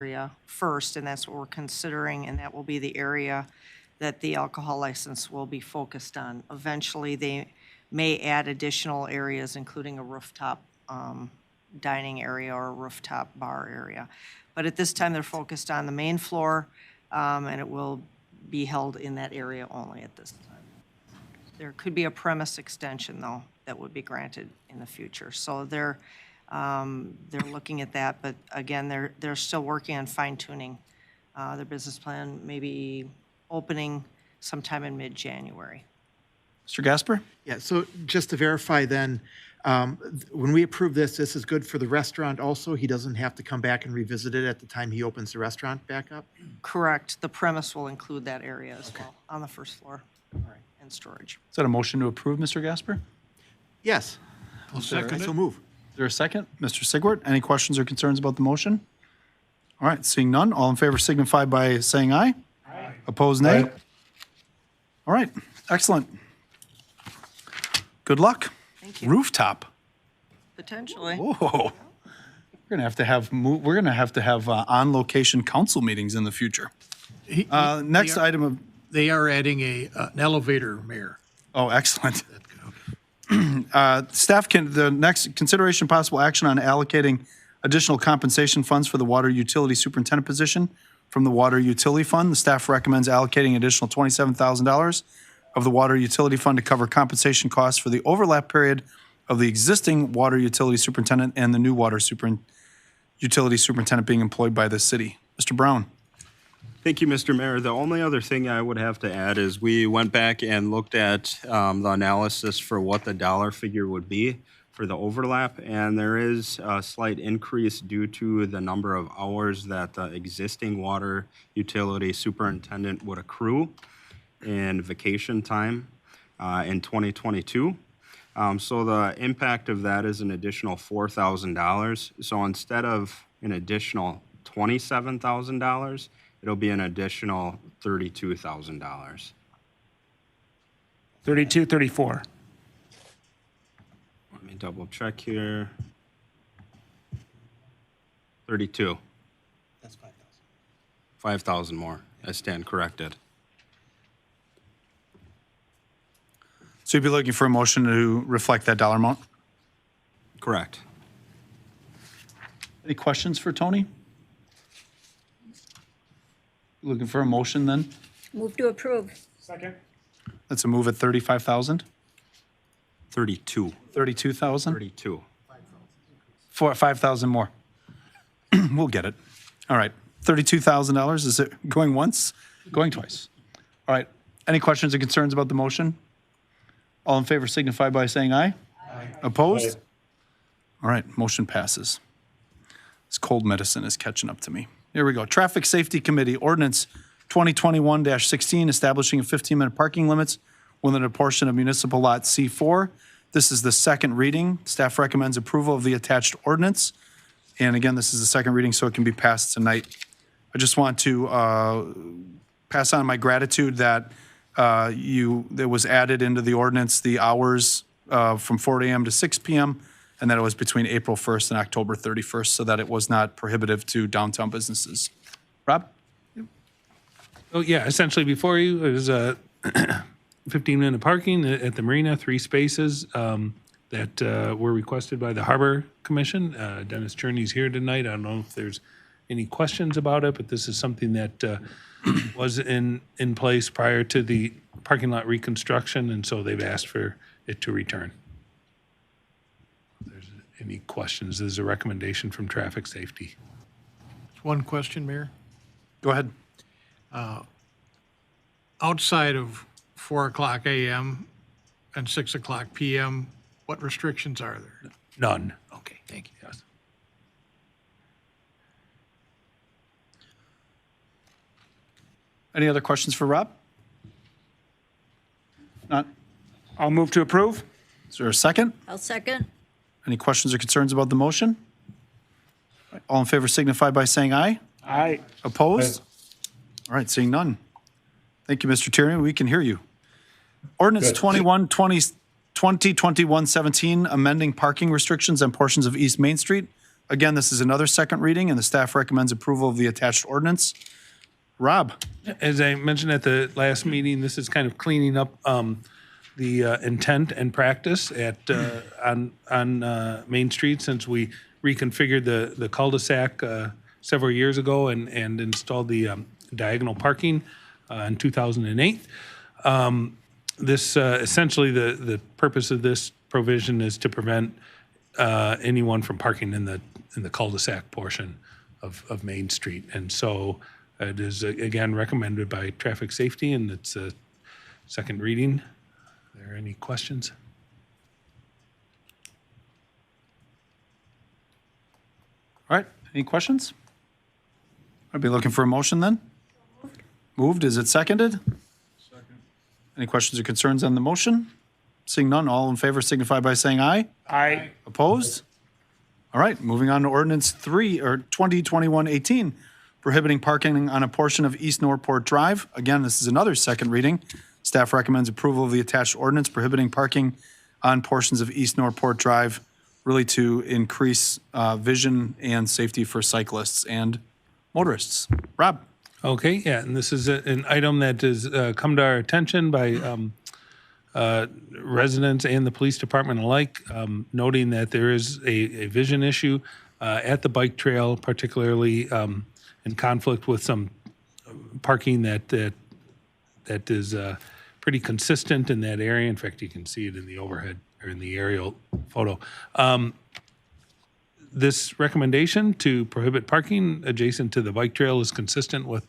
area first, and that's what we're considering, and that will be the area that the alcohol license will be focused on. Eventually, they may add additional areas, including a rooftop dining area or a rooftop bar area. But at this time, they're focused on the main floor, and it will be held in that area only at this time. There could be a premise extension, though, that would be granted in the future. So they're looking at that, but again, they're still working on fine-tuning their business plan, maybe opening sometime in mid-January. Mr. Gasper? Yeah, so just to verify then, when we approve this, this is good for the restaurant also? He doesn't have to come back and revisit it at the time he opens the restaurant back up? Correct. The premise will include that area as well on the first floor and storage. Is that a motion to approve, Mr. Gasper? Yes. I'll second it. So move. Is there a second? Mr. Sigwart, any questions or concerns about the motion? All right, seeing none, all in favor signify by saying aye. Aye. Opposed, nay? Aye. All right, excellent. Good luck. Thank you. Rooftop. Potentially. Whoa. We're gonna have to have on-location council meetings in the future. Next item of, They are adding an elevator, Mayor. oh, excellent. Staff the next consideration possible action on allocating additional compensation funds for the water utility superintendent position from the water utility fund. The staff recommends allocating additional $27,000 of the water utility fund to cover compensation costs for the overlap period of the existing water utility superintendent and the new water utility superintendent being employed by the city. Mr. Brown. Thank you, Mr. Mayor. The only other thing I would have to add is we went back and looked at the analysis for what the dollar figure would be for the overlap, and there is a slight increase due to the number of hours that the existing water utility superintendent would accrue in vacation time in 2022. So the impact of that is an additional $4,000. So instead of an additional $27,000, it'll be an additional $32,000. 32, 34. Let me double check here. 32. That's 5,000. 5,000 more. I stand corrected. So you'd be looking for a motion to reflect that dollar amount? Correct. Any questions for Tony? Looking for a motion then? Move to approve. Second. That's a move at 35,000? 32. 32,000? 32. 5,000 more. We'll get it. All right. $32,000. Is it going once? Going twice. All right. Any questions or concerns about the motion? All in favor signify by saying aye. Aye. Opposed? All right. Motion passes. This cold medicine is catching up to me. Here we go. Traffic Safety Committee, Ordinance 2021-16, establishing a 15-minute parking limits within a portion of Municipal Lot C4. This is the second reading. Staff recommends approval of the attached ordinance. And again, this is the second reading, so it can be passed tonight. I just want to pass on my gratitude that that was added into the ordinance, the hours from 4 a.m. to 6 p.m., and that it was between April 1st and October 31st, so that it was not prohibitive to downtown businesses. Rob? Oh, yeah, essentially before you, it was a 15-minute parking at the marina, 3 spaces that were requested by the Harbor Commission. Dennis Cherney's here tonight. I don't know if there's any questions about it, but this is something that was in place prior to the parking lot reconstruction, and so they've asked for it to return. If there's any questions, there's a recommendation from Traffic Safety. One question, Mayor. Go ahead. Outside of 4 o'clock a.m. and 6 o'clock p.m., what restrictions are there? None. Okay, thank you. Yes. Any other questions for Rob? Not? I'll move to approve. Is there a second? I'll second. Any questions or concerns about the motion? All in favor signify by saying aye. Aye. Opposed? All right, seeing none. Thank you, Mr. Tyrion. We can hear you. Ordinance 2021-17, amending parking restrictions on portions of East Main Street, Again, this is another second reading, and the staff recommends approval of the attached ordinance. Rob? As I mentioned at the last meeting, this is kind of cleaning up the intent and practice on Main Street since we reconfigured the cul-de-sac several years ago and installed the diagonal parking in 2008. This essentially the purpose of this provision is to prevent anyone from parking in the cul-de-sac portion of Main Street, and so it is again recommended by Traffic Safety, and it's a second reading. Are there any questions? All right, any questions? I'd be looking for a motion then. Moved, is it seconded? Second. Any questions or concerns on the motion? Seeing none, all in favor signify by saying aye. Aye. Opposed? All right, moving on to ordinance 2021-18, prohibiting parking on a portion of East Norport Drive. Again, this is another second reading. Staff recommends approval of the attached ordinance prohibiting parking on portions of East Norport Drive, really to increase vision and safety for cyclists and motorists. Rob? Okay, yeah, and this is an item that has come to our attention by residents and the police department alike, noting that there is a vision issue at the bike trail, particularly in conflict with some parking that is pretty consistent in that area. In fact, you can see it in the overhead or in the aerial photo. This recommendation to prohibit parking adjacent to the bike trail is consistent with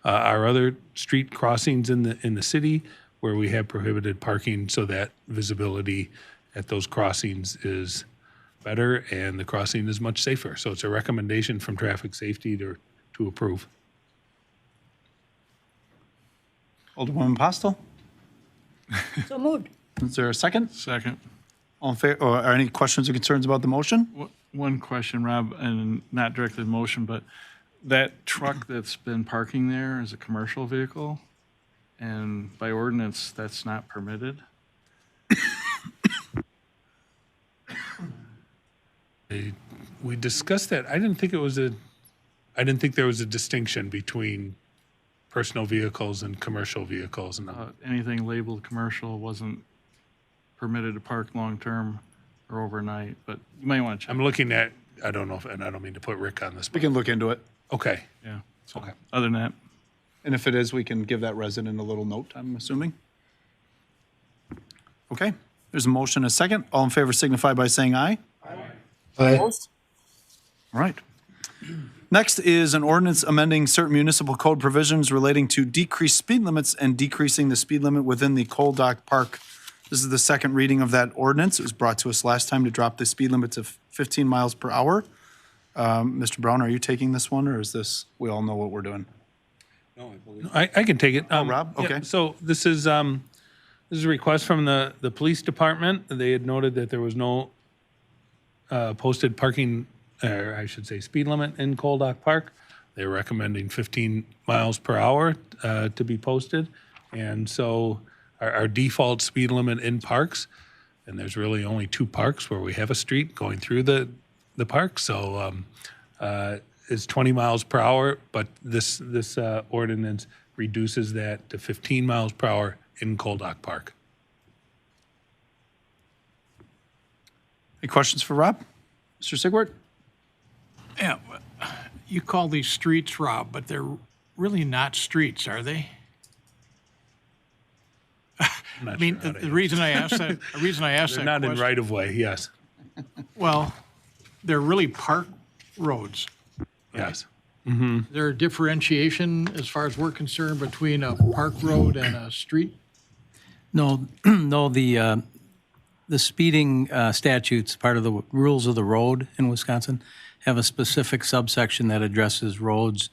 our other street crossings in the city where we have prohibited parking so that visibility at those crossings is better and the crossing is much safer. So it's a recommendation from Traffic Safety to approve. Alderwoman Postle? So moved. Is there a second? Second. All in favor, or are any questions or concerns about the motion? One question, Rob, and not directly the motion, but that truck that's been parking there is a commercial vehicle, and by ordinance, that's not permitted. We discussed that. I didn't think there was a distinction between personal vehicles and commercial vehicles. And Anything labeled commercial wasn't permitted to park long-term or overnight, but you might want to check. I'm looking at, I don't know if, and I don't mean to put Rick on this, We but, can look into it. okay. Yeah. So, Okay. other than that, And if it is, we can give that resident a little note, I'm assuming. Okay, there's a motion, a second. All in favor signify by saying aye. Aye. All right. Next is an ordinance amending certain municipal code provisions relating to decreased speed limits and decreasing the speed limit within the Coal Dock Park. This is the second reading of that ordinance. It was brought to us last time to drop the speed limit to 15 miles per hour. Mr. Brown, are you taking this one, or is this, we all know what we're doing? I can take it. Rob? Yeah, Okay. so this is a request from the police department. They had noted that there was no posted parking, or I should say speed limit in Coal Dock Park. They're recommending 15 miles per hour to be posted. And so our default speed limit in parks, and there's really only two parks where we have a street going through the park. So is 20 miles per hour, but this ordinance reduces that to 15 miles per hour in Coal Dock Park. Any questions for Rob? Mr. Sigwart? Yeah, you call these streets, Rob, but they're really not streets, are they? I'm not I mean, sure how to the reason I asked that, They're not in right of way, yes, well, they're really park roads. yes. Is there a differentiation as far as we're concerned between a park road and a street? No, no, the speeding statutes, part of the rules of the road in Wisconsin, have a specific subsection that addresses roads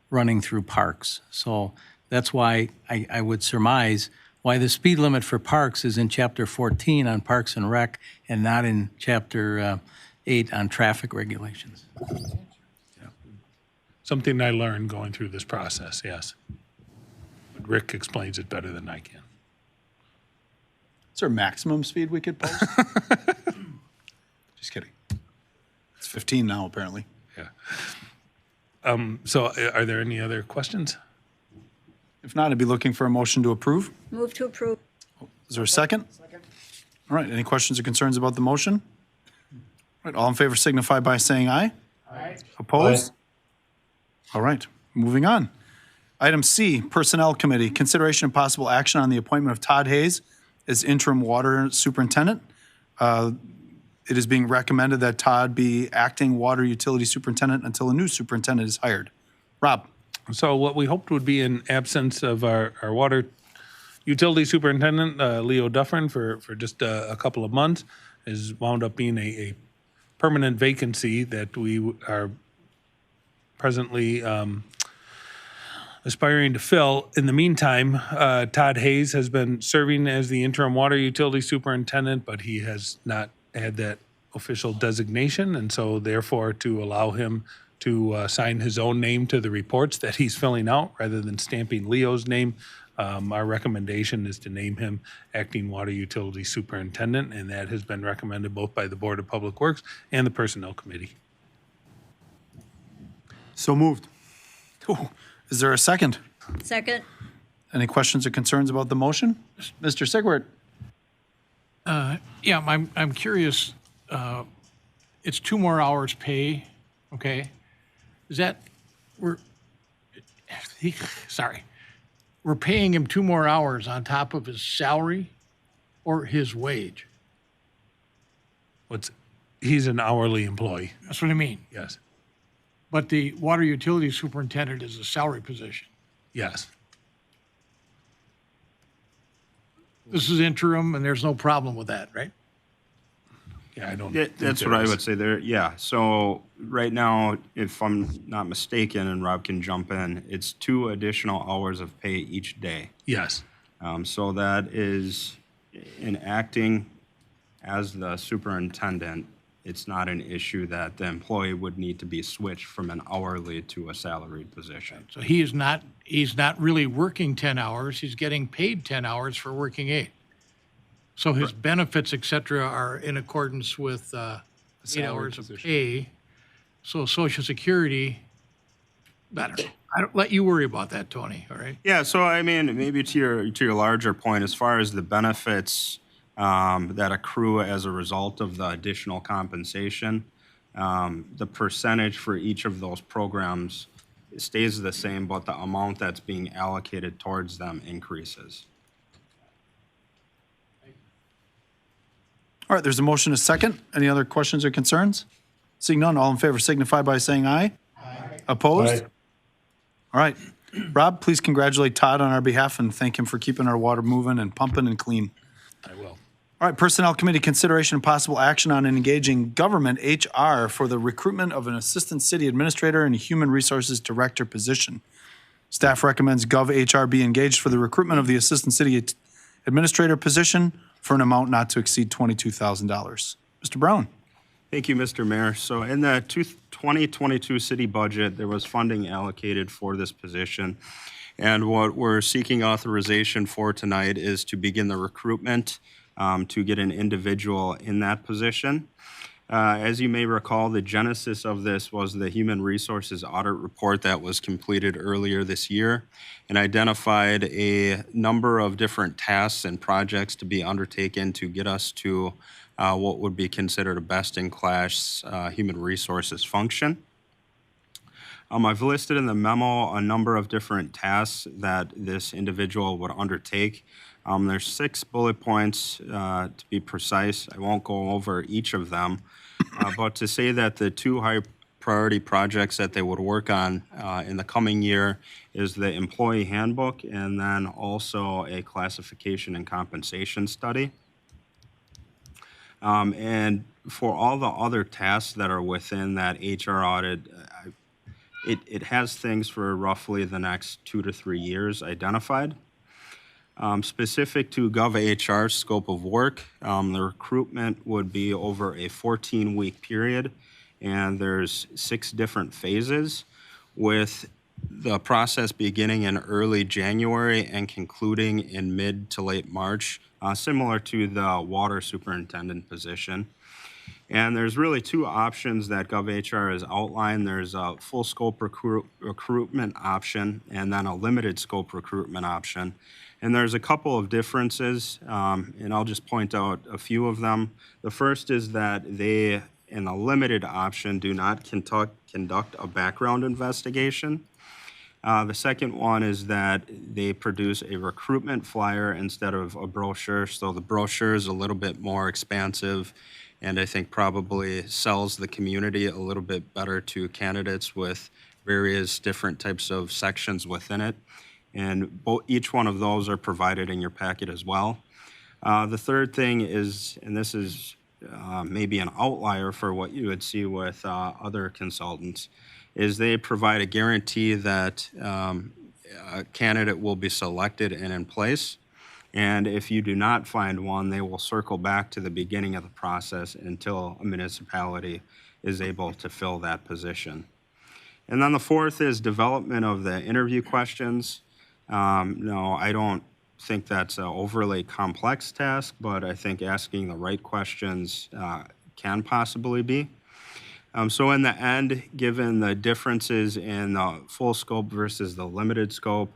running through parks. So that's why I would surmise why the speed limit for parks is in Chapter 14 on Parks and Rec and not in Chapter 8 on traffic regulations. Something I learned going through this process, yes. But Rick explains it better than I can. Is there a maximum speed we could post? Just kidding. It's 15 now, apparently. So are there any other questions? If not, I'd be looking for a motion to approve. Move to approve. Is there a second? Second. All right, any questions or concerns about the motion? All right, all in favor signify by saying aye. Aye. Opposed? All right, moving on. Item C, Personnel Committee, consideration and possible action on the appointment of Todd Hayes as interim water superintendent. It is being recommended that Todd be acting water utility superintendent until a new superintendent is hired. Rob? So what we hoped would be an absence of our water utility superintendent, Leo Dufferin, for just a couple of months, has wound up being a permanent vacancy that we are presently aspiring to fill. In the meantime, Todd Hayes has been serving as the interim water utility superintendent, but he has not had that official designation, and so therefore to allow him to sign his own name to the reports that he's filling out rather than stamping Leo's name, our recommendation is to name him acting water utility superintendent, and that has been recommended both by the Board of Public Works and the Personnel Committee. So moved. Ooh, is there a second? Second. Any questions or concerns about the motion? Mr. Sigwart? Yeah, I'm curious, it's 2 more hours pay, okay? Is that, we're paying him 2 more hours on top of his salary or his wage? He's an hourly employee, That's what I mean. yes, But the water utility superintendent is a salary position. yes. This is interim, and there's no problem with that, right? Yeah, I don't. Yeah, think that's there what I is. would say there. Yeah. So right now, if I'm not mistaken, and Rob can jump in, it's 2 additional hours of pay each day. Yes, So that is in acting as the superintendent. It's not an issue that the employee would need to be switched from an hourly to a salaried position. So he's not really working 10 hours, he's getting paid 10 hours for working 8. So his benefits, et cetera, are in accordance with 8 hours of pay. So Social Security, I don't let you worry about that, Tony, all right? Yeah. So I mean, maybe to your larger point, as far as the benefits that accrue as a result of the additional compensation, the percentage for each of those programs stays the same, but the amount that's being allocated towards them increases. All right, there's a motion, a second. Any other questions or concerns? Seeing none, all in favor signify by saying aye. Aye. Opposed? All right. Rob, please congratulate Todd on our behalf and thank him for keeping our water moving and pumping and clean. I will. All right, Personnel Committee, consideration and possible action on engaging government HR for the recruitment of an Assistant City Administrator and Human Resources Director position. Staff recommends GovHR be engaged for the recruitment of the Assistant City Administrator position for an amount not to exceed $22,000. Mr. Brown? Thank you, Mr. Mayor. So in the 2022 city budget, there was funding allocated for this position. And what we're seeking authorization for tonight is to begin the recruitment to get an individual in that position. As you may recall, the genesis of this was the Human Resources Audit Report that was completed earlier this year and identified a number of different tasks and projects to be undertaken to get us to what would be considered a best-in-class human resources function. I've listed in the memo a number of different tasks that this individual would undertake. There's 6 bullet points to be precise. I won't go over each of them, but to say that the 2 high priority projects that they would work on in the coming year is the employee handbook and then also a classification and compensation study. And for all the other tasks that are within that HR audit, it has things for roughly the next 2 to 3 years identified. Specific to GovHR's scope of work, the recruitment would be over a 14-week period, and there's 6 different phases, with the process beginning in early January and concluding in mid to late March, similar to the water superintendent position. And there's really two options that GovHR has outlined. There's a full scope recruitment option and then a limited scope recruitment option. And there's a couple of differences, and I'll just point out a few of them. The first is that they, in a limited option, do not conduct a background investigation. The second one is that they produce a recruitment flyer instead of a brochure. So the brochure is a little bit more expansive and I think probably sells the community a little bit better to candidates with various different types of sections within it. And each one of those are provided in your packet as well. The third thing is, and this is maybe an outlier for what you would see with other consultants, is they provide a guarantee that a candidate will be selected and in place. And if you do not find one, they will circle back to the beginning of the process until a municipality is able to fill that position. And then the fourth is development of the interview questions. No, I don't think that's an overly complex task, but I think asking the right questions can possibly be. So in the end, given the differences in the full scope versus the limited scope,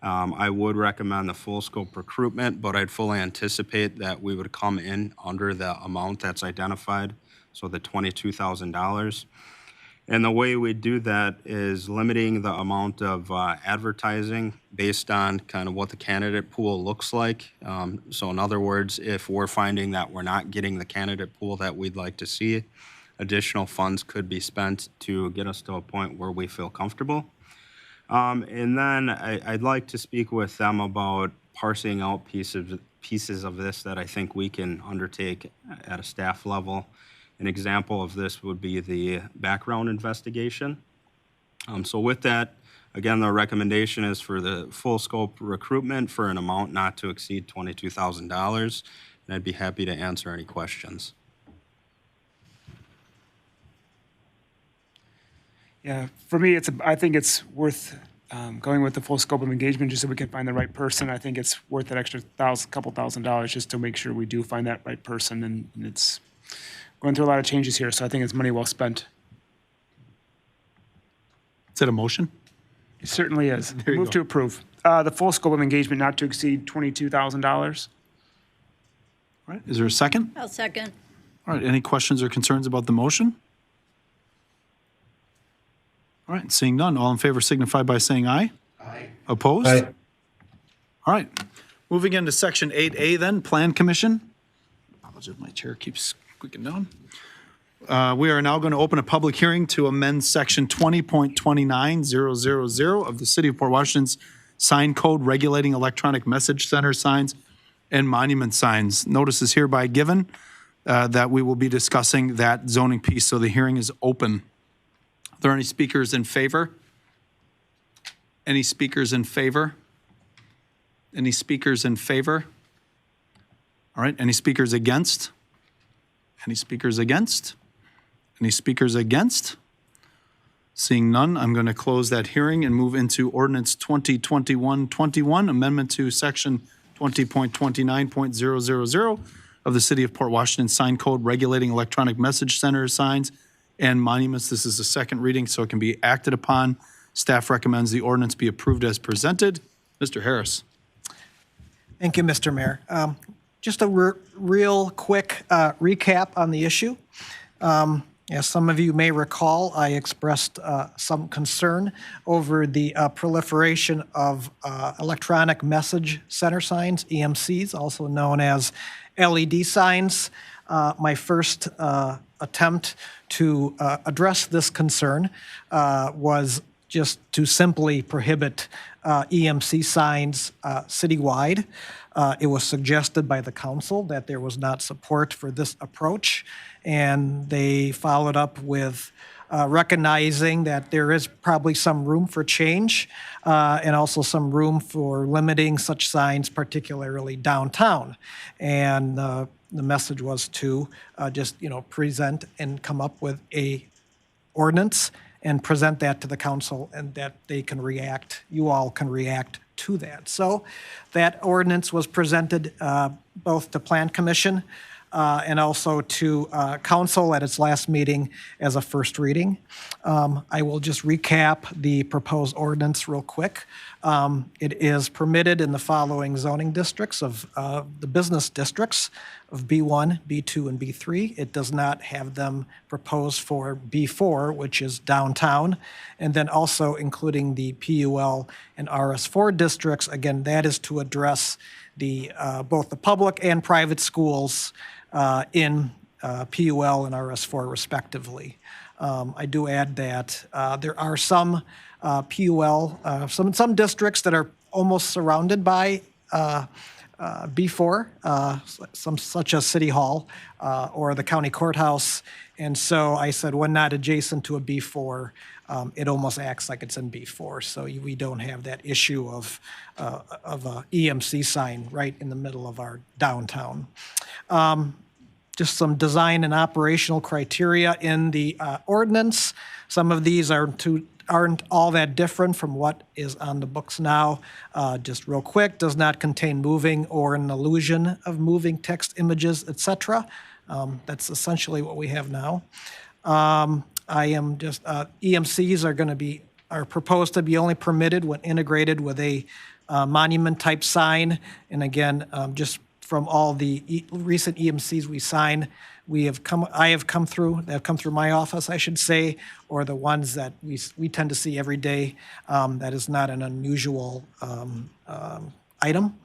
I would recommend the full scope recruitment, but I'd fully anticipate that we would come in under the amount that's identified, so the $22,000. And the way we do that is limiting the amount of advertising based on kind of what the candidate pool looks like. So in other words, if we're finding that we're not getting the candidate pool that we'd like to see, additional funds could be spent to get us to a point where we feel comfortable. And then I'd like to speak with them about parsing out pieces of this that I think we can undertake at a staff level. An example of this would be the background investigation. So with that, again, the recommendation is for the full scope recruitment for an amount not to exceed $22,000. And I'd be happy to answer any questions. Yeah, for me, I think it's worth going with the full scope of engagement just so we can find the right person. I think it's worth that extra couple $1,000s just to make sure we do find that right person. And it's going through a lot of changes here, so I think it's money well spent. Is that a motion? It certainly is. you Move go. to approve. The full scope of engagement not to exceed $22,000. All right, is there a second? I'll second. All right, any questions or concerns about the motion? All right, seeing none, all in favor signify by saying aye. Aye. Opposed? Aye. All right, moving into section 8A then, Plan Commission. Apologies, my chair keeps squeaking down. We are now going to open a public hearing to amend section 20.29000 of the City of Port Washington's sign code regulating electronic message center signs and monument signs. Notice is hereby given that we will be discussing that zoning piece, so the hearing is open. Are there any speakers in favor? Any speakers in favor? Any speakers in favor? All right, any speakers against? Any speakers against? Any speakers against? Seeing none, I'm going to close that hearing and move into Ordinance 2021-21, amendment to section 20.29.000 of the City of Port Washington Sign Code regulating electronic message center signs and monuments. This is the second reading, so it can be acted upon. Staff recommends the ordinance be approved as presented. Mr. Harris. Thank you, Mr. Mayor. Just a real quick recap on the issue. As some of you may recall, I expressed some concern over the proliferation of electronic message center signs, EMCs, also known as LED signs. My first attempt to address this concern was just to simply prohibit EMC signs citywide. It was suggested by the council that there was not support for this approach, and they followed up with recognizing that there is probably some room for change and also some room for limiting such signs, particularly downtown. And the message was to just, present and come up with a ordinance and present that to the council, and that they can react, you all can react to that. So that ordinance was presented both to Plan Commission and also to council at its last meeting as a first reading. I will just recap the proposed ordinance real quick. It is permitted in the following zoning districts of the business districts of B1, B2, and B3. It does not have them proposed for B4, which is downtown, and then also including the PUL and RS4 districts. Again, that is to address the both the public and private schools in PUL and RS4 respectively. I do add that there are some PUL, some districts that are almost surrounded by B4, some such as City Hall or the county courthouse. And so I said, when not adjacent to a B4, it almost acts like it's in B4. So we don't have that issue of a EMC sign right in the middle of our downtown. Just some design and operational criteria in the ordinance. Some of these aren't all that different from what is on the books now. Just real quick, does not contain moving or an illusion of moving text, images, etc. That's essentially what we have now. EMCs are proposed to be only permitted when integrated with a monument type sign. And again, just from all the recent EMCs we sign, I have come through my office, I should say, or the ones that we tend to see every day. That is not an unusual item.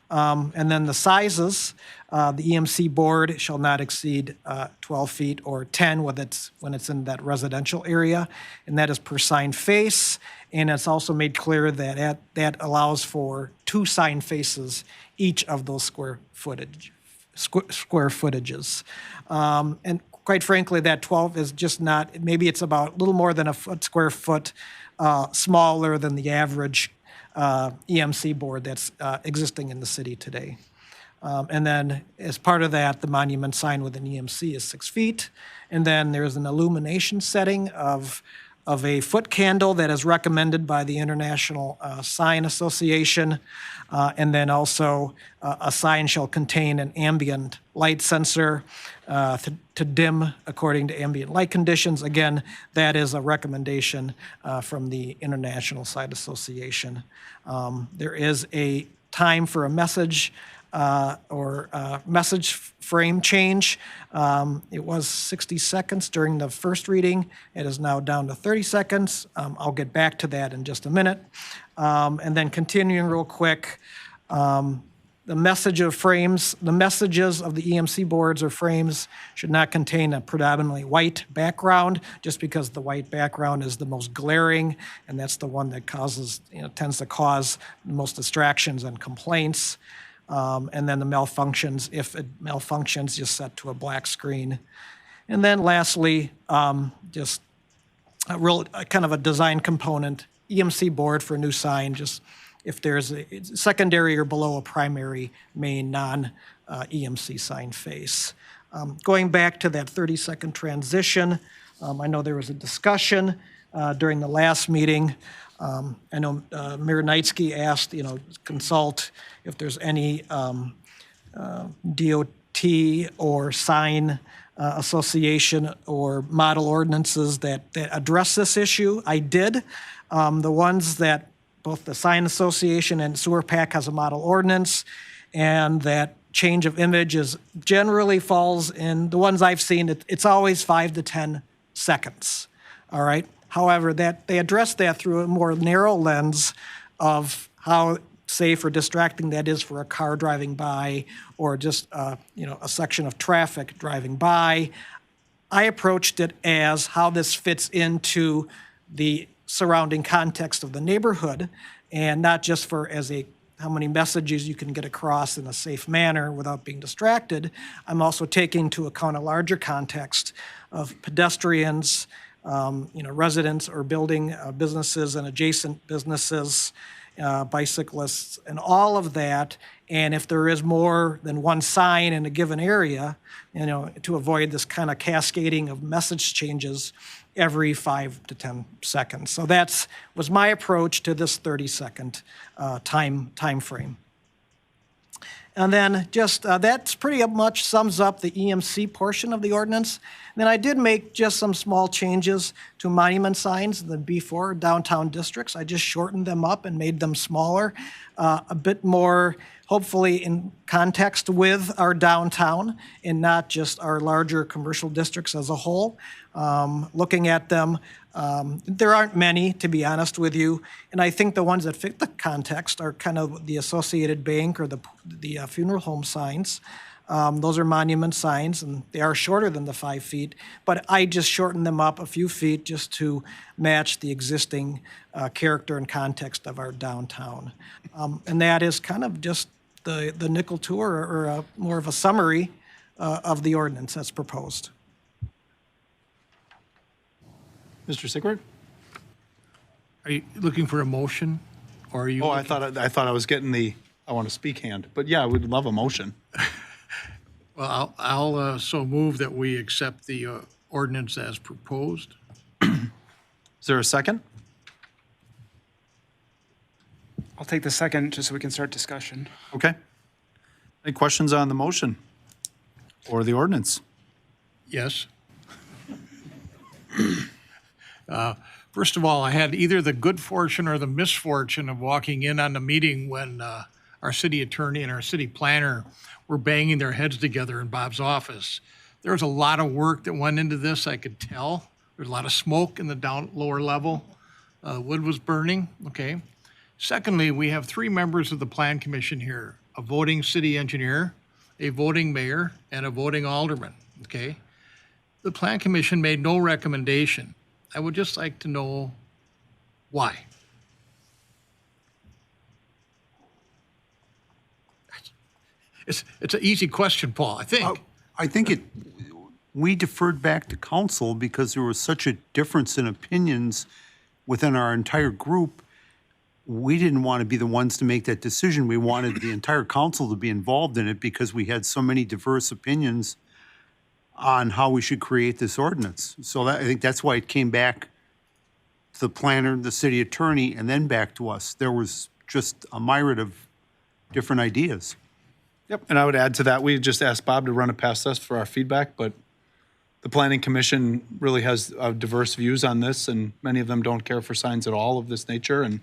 And then the sizes, the EMC board shall not exceed 12 feet or 10 when it's in that residential area, and that is per sign face. And it's also made clear that that allows for 2 sign faces each of those square footages. And quite frankly, that 12 is just not, maybe it's about a little more than a square foot smaller than the average EMC board that's existing in the city today. And then as part of that, the monument sign with an EMC is 6 feet. And then there's an illumination setting of a foot candle that is recommended by the International Sign Association. And then also a sign shall contain an ambient light sensor to dim according to ambient light conditions. Again, that is a recommendation from the International Sign Association. There is a time for a message message frame change. It was 60 seconds during the first reading. It is now down to 30 seconds. I'll get back to that in just a minute. And then continuing real quick, the messages of the EMC boards or frames should not contain a predominantly white background, just because the white background is the most glaring, and that's the one that tends to cause the most distractions and complaints. And then the malfunctions, if it malfunctions, just set to a black screen. And then lastly, just kind of a design component, EMC board for a new sign, just if there's a secondary or below a primary main non-EMC sign face. Going back to that 30-second transition, I know there was a discussion during the last meeting. I know Mayor Knightsky asked, consult if there's any DOT or sign association or model ordinances that address this issue. I did. The ones that both the Sign Association and Sewer PAC has a model ordinance, and that change of image generally falls in, the ones I've seen, it's always 5 to 10 seconds, all right? However, that they address that through a more narrow lens of how safe or distracting that is for a car driving by, or just a section of traffic driving by. I approached it as how this fits into the surrounding context of the neighborhood, and not just how many messages you can get across in a safe manner without being distracted. I'm also taking into account a larger context of pedestrians, residents or building businesses and adjacent businesses, bicyclists, and all of that. And if there is more than one sign in a given area, to avoid this kind of cascading of message changes every 5 to 10 seconds. So was my approach to this 30-second time frame. And then just, that's pretty much sums up the EMC portion of the ordinance. Then I did make just some small changes to monument signs, the B4 downtown districts. I just shortened them up and made them smaller, a bit more, hopefully in context with our downtown and not just our larger commercial districts as a whole. Looking at them, there aren't many, to be honest with you, and I think the ones that fit the context are kind of the Associated Bank or the funeral home signs. Those are monument signs, and they are shorter than the 5 feet, but I just shortened them up a few feet just to match the existing character and context of our downtown. And that is kind of just the nickel tour, or more of a summary of the ordinance that's proposed. Mr. Sickert? Are you looking for a motion, or are you? Oh, I looking- thought I was getting the I want to speak hand, but yeah, I would love a motion. Well, I'll so move that we accept the ordinance as proposed. Is there a second? I'll take the second just so we can start discussion. Okay. Any questions on the motion or the ordinance? Yes. First of all, I had either the good fortune or the misfortune of walking in on the meeting when our city attorney and our city planner were banging their heads together in Bob's office. There was a lot of work that went into this, I could tell. There's a lot of smoke in the lower level. Wood was burning, okay? Secondly, we have 3 members of the Plan Commission here, a voting city engineer, a voting mayor, and a voting alderman, okay? The Plan Commission made no recommendation. I would just like to know why. It's an easy question, Paul, I think. I think we deferred back to council because there was such a difference in opinions within our entire group. We didn't want to be the ones to make that decision. We wanted the entire council to be involved in it because we had so many diverse opinions on how we should create this ordinance. So I think that's why it came back to the planner, the city attorney, and then back to us. There was just a myriad of different ideas. Yep. And I would add to that, we just asked Bob to run it past us for our feedback, but the Planning Commission really has diverse views on this, and many of them don't care for signs at all of this nature. And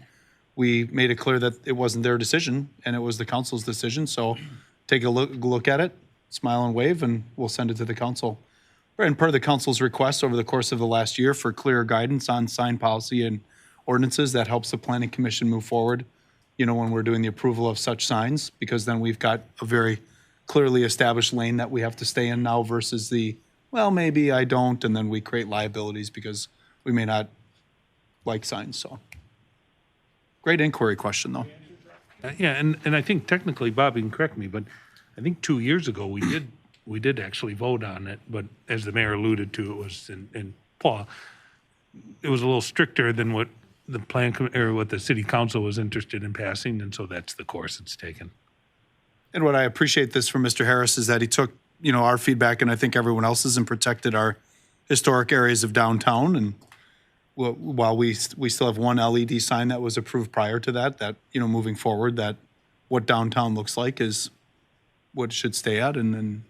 we made it clear that it wasn't their decision, and it was the council's decision. So take a look at it, smile and wave, and we'll send it to the council. And per the council's request over the course of the last year for clear guidance on sign policy and ordinances, that helps the Planning Commission move forward, when we're doing the approval of such signs, because then we've got a very clearly established lane that we have to stay in now versus well, maybe I don't, and then we create liabilities because we may not like signs, so. Great inquiry question, though. Yeah, and I think technically, Bob, you can correct me, but I think 2 years ago, we did actually vote on it, but as the mayor alluded to, it was, and Paul, it was a little stricter than what the what the city council was interested in passing, and so that's the course it's taken. And what I appreciate this from Mr. Harris is that he took, our feedback, and I think everyone else's, and protected our historic areas of downtown. And while we still have one LED sign that was approved prior to that, moving forward, that what downtown looks like is what it should stay at, and then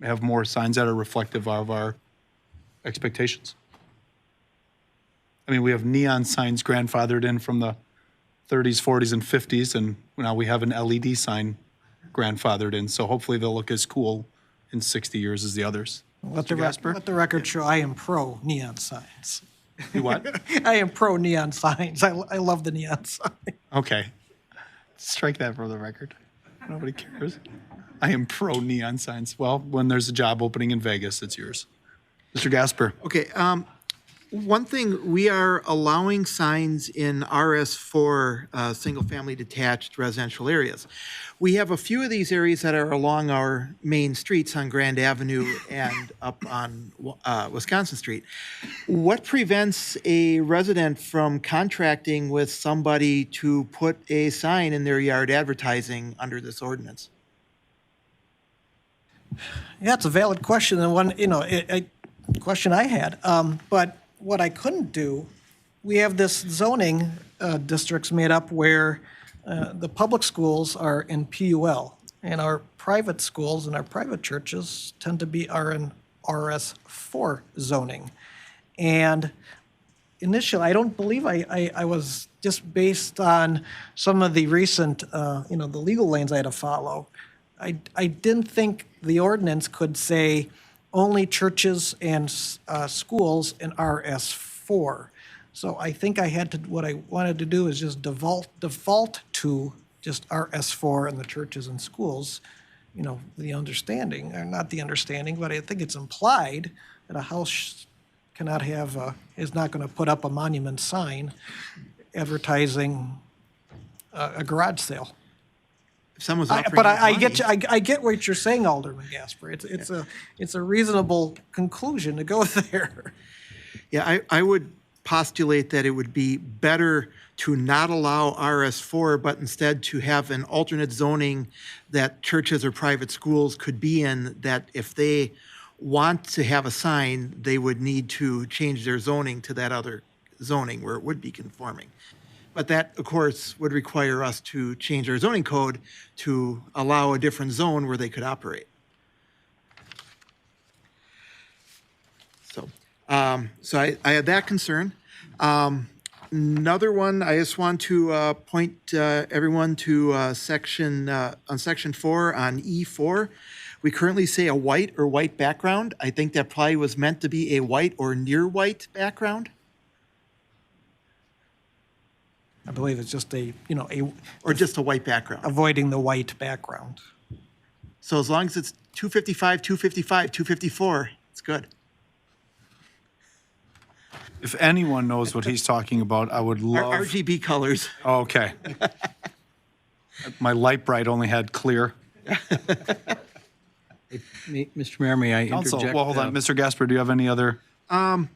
have more signs that are reflective of our expectations. I mean, we have neon signs grandfathered in from the 30s, 40s, and 50s, and now we have an LED sign grandfathered in. So hopefully they'll look as cool in 60 years as the others. Let the record show I am pro neon signs. You what? I am pro neon signs. I love the neon sign. Okay. Strike that for the record. Nobody cares. I am pro neon signs. Well, when there's a job opening in Vegas, it's yours. Mr. Gasper. Okay, one thing, we are allowing signs in RS4, single-family detached residential areas. We have a few of these areas that are along our main streets on Grand Avenue and up on Wisconsin Street. What prevents a resident from contracting with somebody to put a sign in their yard advertising under this ordinance? Yeah, it's a valid question, and one, a question I had. But what I couldn't do, we have this zoning districts made up where the public schools are in PUL, And our private schools and our private churches are in RS4 zoning. And initially, I don't believe I was, just based on some of the recent, the legal lanes I had to follow, I didn't think the ordinance could say only churches and schools in RS4. So I think what I wanted to do is just default to just RS4 and the churches and schools, the understanding, or not the understanding, but I think it's implied that a house cannot have, is not going to put up a monument sign advertising a garage sale. If someone's offering But you I money- get you, I get what you're saying, Alderman Gasper. It's a reasonable conclusion to go there. Yeah, I would postulate that it would be better to not allow RS4, but instead to have an alternate zoning that churches or private schools could be in, that if they want to have a sign, they would need to change their zoning to that other zoning where it would be conforming. But that, of course, would require us to change our zoning code to allow a different zone where they could operate. So I had that concern. Another one, I just want to point everyone to section 4 on E4. We currently say a white or white background. I think that probably was meant to be a white or near white background. I believe it's just Or just a white background. avoiding the white background. So as long as it's 255, 255, 254, it's good. If anyone knows what he's talking about, I would Our love. RGB colors. Oh, okay. My light bright only had clear. Mr. Mayor, may I Council, interject? well, hold on. Mr. Gasper, do you have any other? One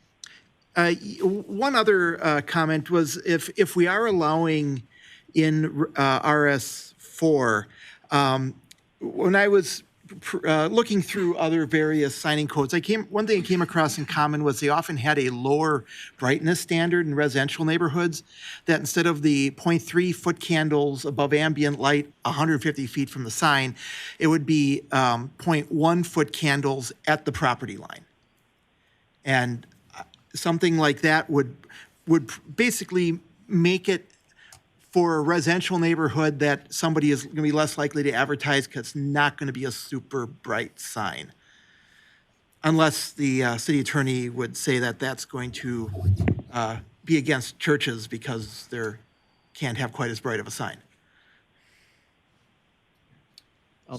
other comment was if we are allowing in RS4, when I was looking through other various signing codes, one thing I came across in common was they often had a lower brightness standard in residential neighborhoods, that instead of the 0.3 foot candles above ambient light 150 feet from the sign, it would be 0.1 foot candles at the property line. And something like that would basically make it for a residential neighborhood that somebody is going to be less likely to advertise because it's not going to be a super bright sign. Unless the city attorney would say that that's going to be against churches because they can't have quite as bright of a sign.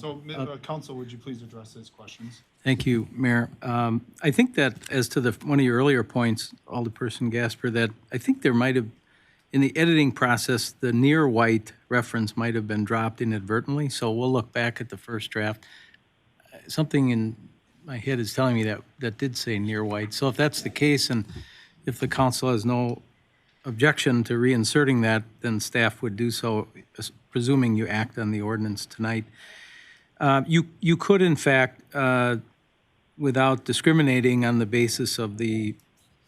So, Council, would you please address his questions? Thank you, Mayor. I think that as to one of your earlier points, Alderperson Gasper, that I think there might have, in the editing process, the near white reference might have been dropped inadvertently, so we'll look back at the first draft. Something in my head is telling me that did say near white. So if that's the case, and if the council has no objection to reinserting that, then staff would do so, presuming you act on the ordinance tonight. You could, in fact, without discriminating on the basis of the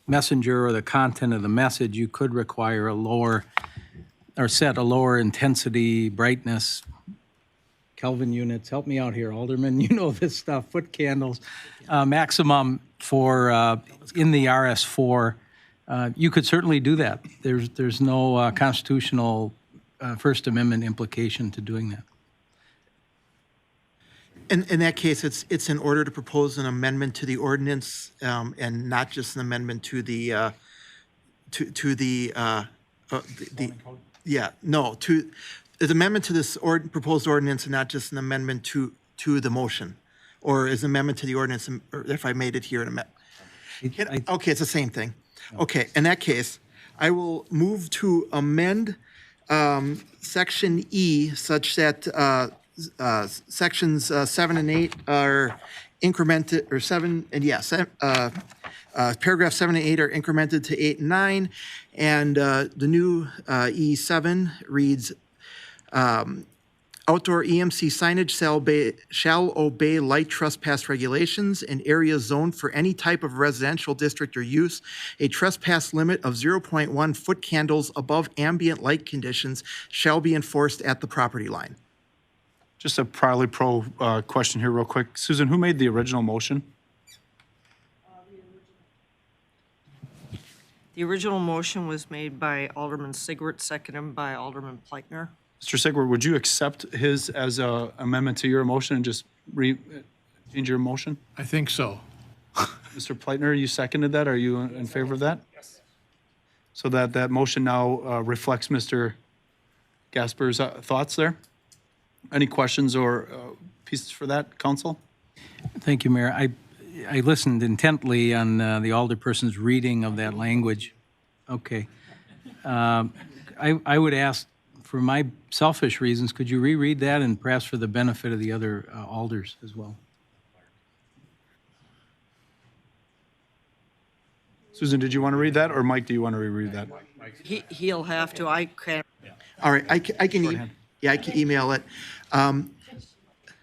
messenger or the content of the message, you could require a lower, or set a lower intensity, brightness, Kelvin units. Help me out here, Alderman. You know this stuff. Foot candles, maximum for in the RS4. You could certainly do that. There's no constitutional First Amendment implication to doing that. In that case, it's in order to propose an amendment to the ordinance and not just an amendment to the the amendment to this proposed ordinance and not just an amendment to the motion, or is an amendment to the ordinance, or if I made it here in a okay, it's the same thing. Okay, in that case, I will move to amend section E such that sections 7 and 8 are incremented, or 7 and paragraph 7 and 8 are incremented to 8 and 9, and the new E7 reads, outdoor EMC signage shall obey light trespass regulations in areas zoned for any type of residential district or use. A trespass limit of 0.1 foot candles above ambient light conditions shall be enforced at the property line. Just a Parley Pro question here real quick. Susan, who made the original motion? The original motion was made by Alderman Sigwart, seconded by Alderman Pleitner. Mr. Sigwart, would you accept his as a amendment to your motion and just change your motion? I think so. Mr. Pleitner, you seconded that. Are you in favor of that? Yes. So that motion now reflects Mr. Gasper's thoughts there? Any questions or pieces for that, council? Thank you, Mayor. I listened intently on the alderperson's reading of that language. Okay. I would ask, for my selfish reasons, could you reread that and perhaps for the benefit of the other alders as well? Susan, did you want to read that, or Mike, do you want to reread that? He'll have to, I can't. All right, I can, I can email it.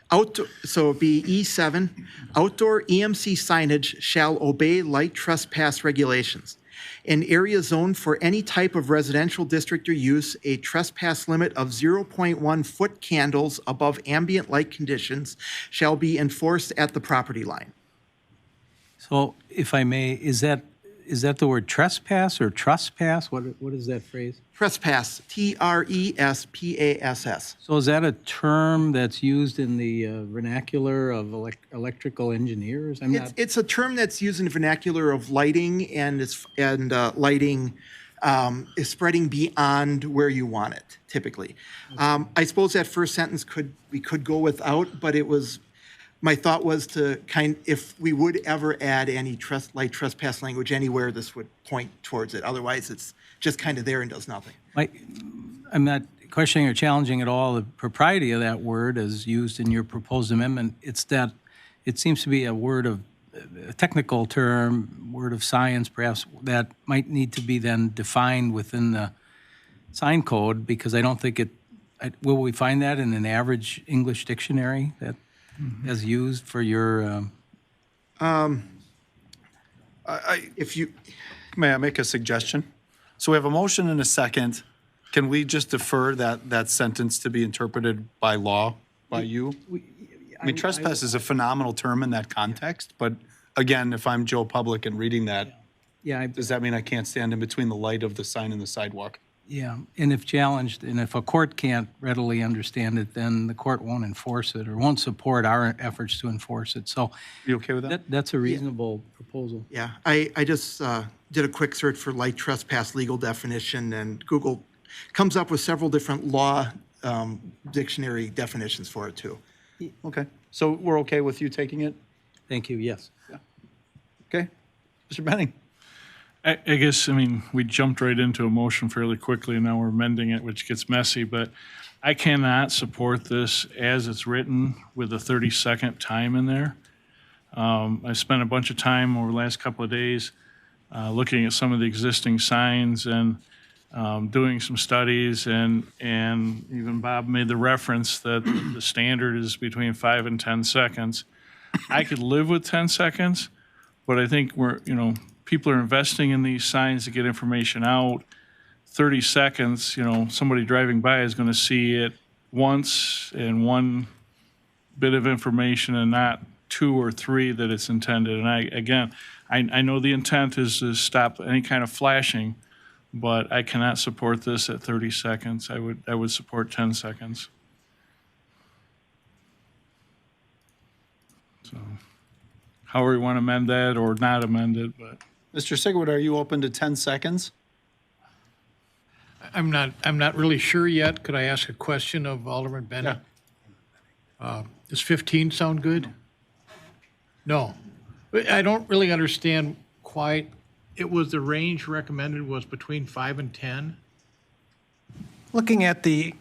Outdoor, so it'd be E7, outdoor EMC signage shall obey light trespass regulations. In area zoned for any type of residential district or use, a trespass limit of 0.1 foot candles above ambient light conditions shall be enforced at the property line. So if I may, is that the word trespass or trespass? What is that phrase? Trespass, Trespass. So is that a term that's used in the vernacular of electrical engineers? It's a term that's used in the vernacular of lighting, and lighting is spreading beyond where you want it, typically. I suppose that first sentence we could go without, but my thought was to if we would ever add any light trespass language anywhere, this would point towards it. Otherwise, it's just kind of there and does nothing. I'm not questioning or challenging at all the propriety of that word as used in your proposed amendment. It's that it seems to be a technical term, word of science perhaps, that might need to be then defined within the sign code, because I don't think will we find that in an average English dictionary that as used for your? May I make a suggestion? So we have a motion and a second. Can we just defer that sentence to be interpreted by law, by you? I mean, trespass is a phenomenal term in that context, but again, if I'm Joe Public and reading that, does that mean I can't stand in between the light of the sign and the sidewalk? Yeah, and if challenged, and if a court can't readily understand it, then the court won't enforce it or won't support our efforts to enforce it. So, you okay with that? That's a reasonable proposal. Yeah, I just did a quick search for light trespass legal definition, and Google comes up with several different law dictionary definitions for it too. Okay, so we're okay with you taking it? Thank you, yes. Okay, Mr. Benning. I guess, we jumped right into a motion fairly quickly, and now we're amending it, which gets messy, but I cannot support this as it's written with a 30-second time in there. I spent a bunch of time over the last couple of days looking at some of the existing signs and doing some studies, and even Bob made the reference that the standard is between 5 and 10 seconds. I could live with 10 seconds, but I think people are investing in these signs to get information out. 30 seconds, somebody driving by is going to see it once in one bit of information and not 2 or 3 that it's intended. And I know the intent is to stop any kind of flashing, but I cannot support this at 30 seconds. I would support 10 seconds. So, however you want to amend that or not amend it, but. Mr. Sigwart, are you open to 10 seconds? I'm not really sure yet. Could I ask a question of Alderman Bennett? Does 15 sound good? No. I don't really understand quite. The range recommended was between 5 and 10? Looking at the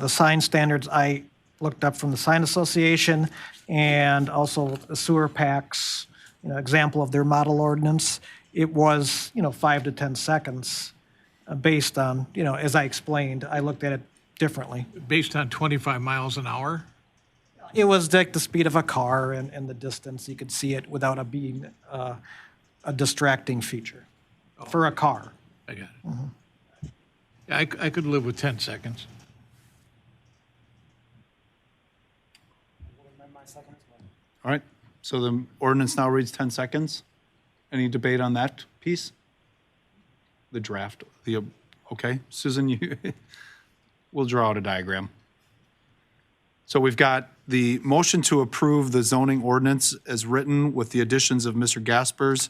sign standards, I looked up from the Sign Association and also the sewer packs, example of their model ordinance. It was, 5 to 10 seconds based on, as I explained, I looked at it differently. Based on 25 miles an hour? It was like the speed of a car and the distance. You could see it without it being a distracting feature for a car. I got it. Yeah, I could live with 10 seconds. All right, so the ordinance now reads 10 seconds. Any debate on that piece? The draft, okay, Susan, we'll draw out a diagram. So we've got the motion to approve the zoning ordinance as written with the additions of Mr. Gasper's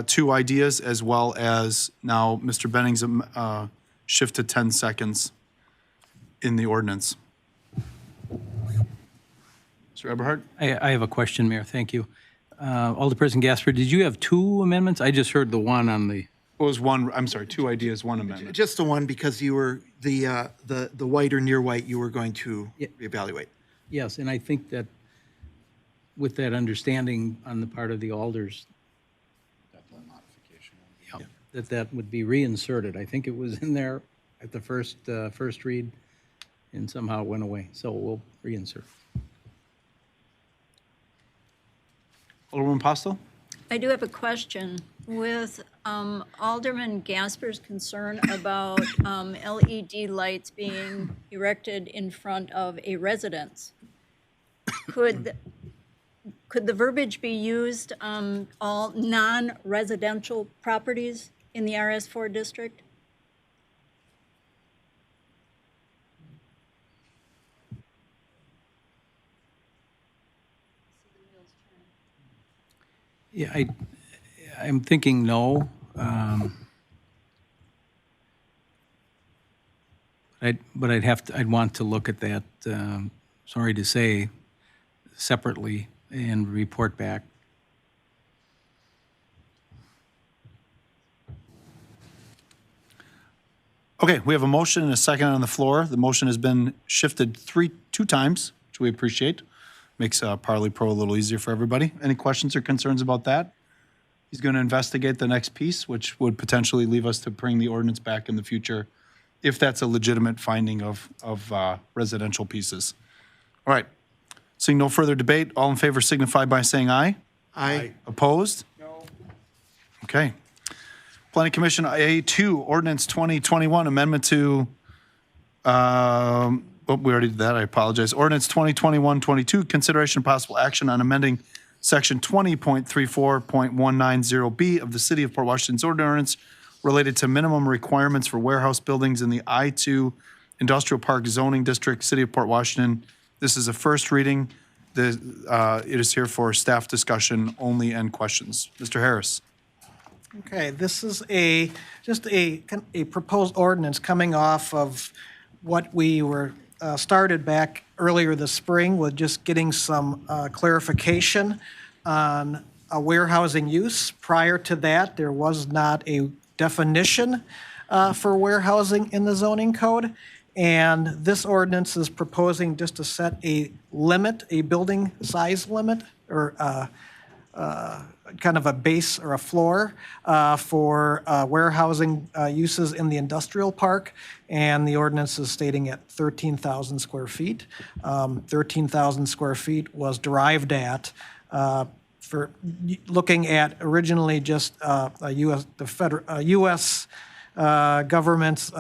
two ideas, as well as now Mr. Benning's shift to 10 seconds in the ordinance. Mr. Eberhard? I have a question, Mayor. Thank you. Alderperson Gasper, did you have two amendments? I just heard the one on the, What was one, I'm sorry, two ideas, one amendment. Just the one, because you were, the white or near white, you were going to reevaluate. yes, and I think that with that understanding on the part of the alders, that would be reinserted. I think it was in there at the first read, and somehow it went away. So we'll reinsert. Alderman Postle? I do have a question. With Alderman Gasper's concern about LED lights being erected in front of a residence, could the verbiage be used all non-residential properties in the RS4 district? Yeah, I'm thinking no. I'd want to look at that, sorry to say, separately and report back. Okay, we have a motion and a second on the floor. The motion has been shifted two times, which we appreciate. Makes Parley Pro a little easier for everybody. Any questions or concerns about that? He's going to investigate the next piece, which would potentially leave us to bring the ordinance back in the future if that's a legitimate finding of residential pieces. All right, seeing no further debate, all in favor signify by saying aye. Aye. Opposed? No. Okay. Planning Commission A2, Ordinance 2021, amendment to, we already did that, I apologize. Ordinance 2021-22, consideration of possible action on amending Section 20.34.190B of the City of Port Washington's ordinance related to minimum requirements for warehouse buildings in the I-2 Industrial Park Zoning District, City of Port Washington. This is a first reading. It is here for staff discussion only and questions. Mr. Harris. Okay, this is just a proposed ordinance coming off of what we were started back earlier this spring with just getting some clarification on a warehousing use. Prior to that, there was not a definition for warehousing in the zoning code. And this ordinance is proposing just to set a limit, a building size limit, or kind of a base or a floor for warehousing uses in the industrial park. And the ordinance is stating at 13,000 square feet. 13,000 square feet was derived at for looking at originally just U.S. Government's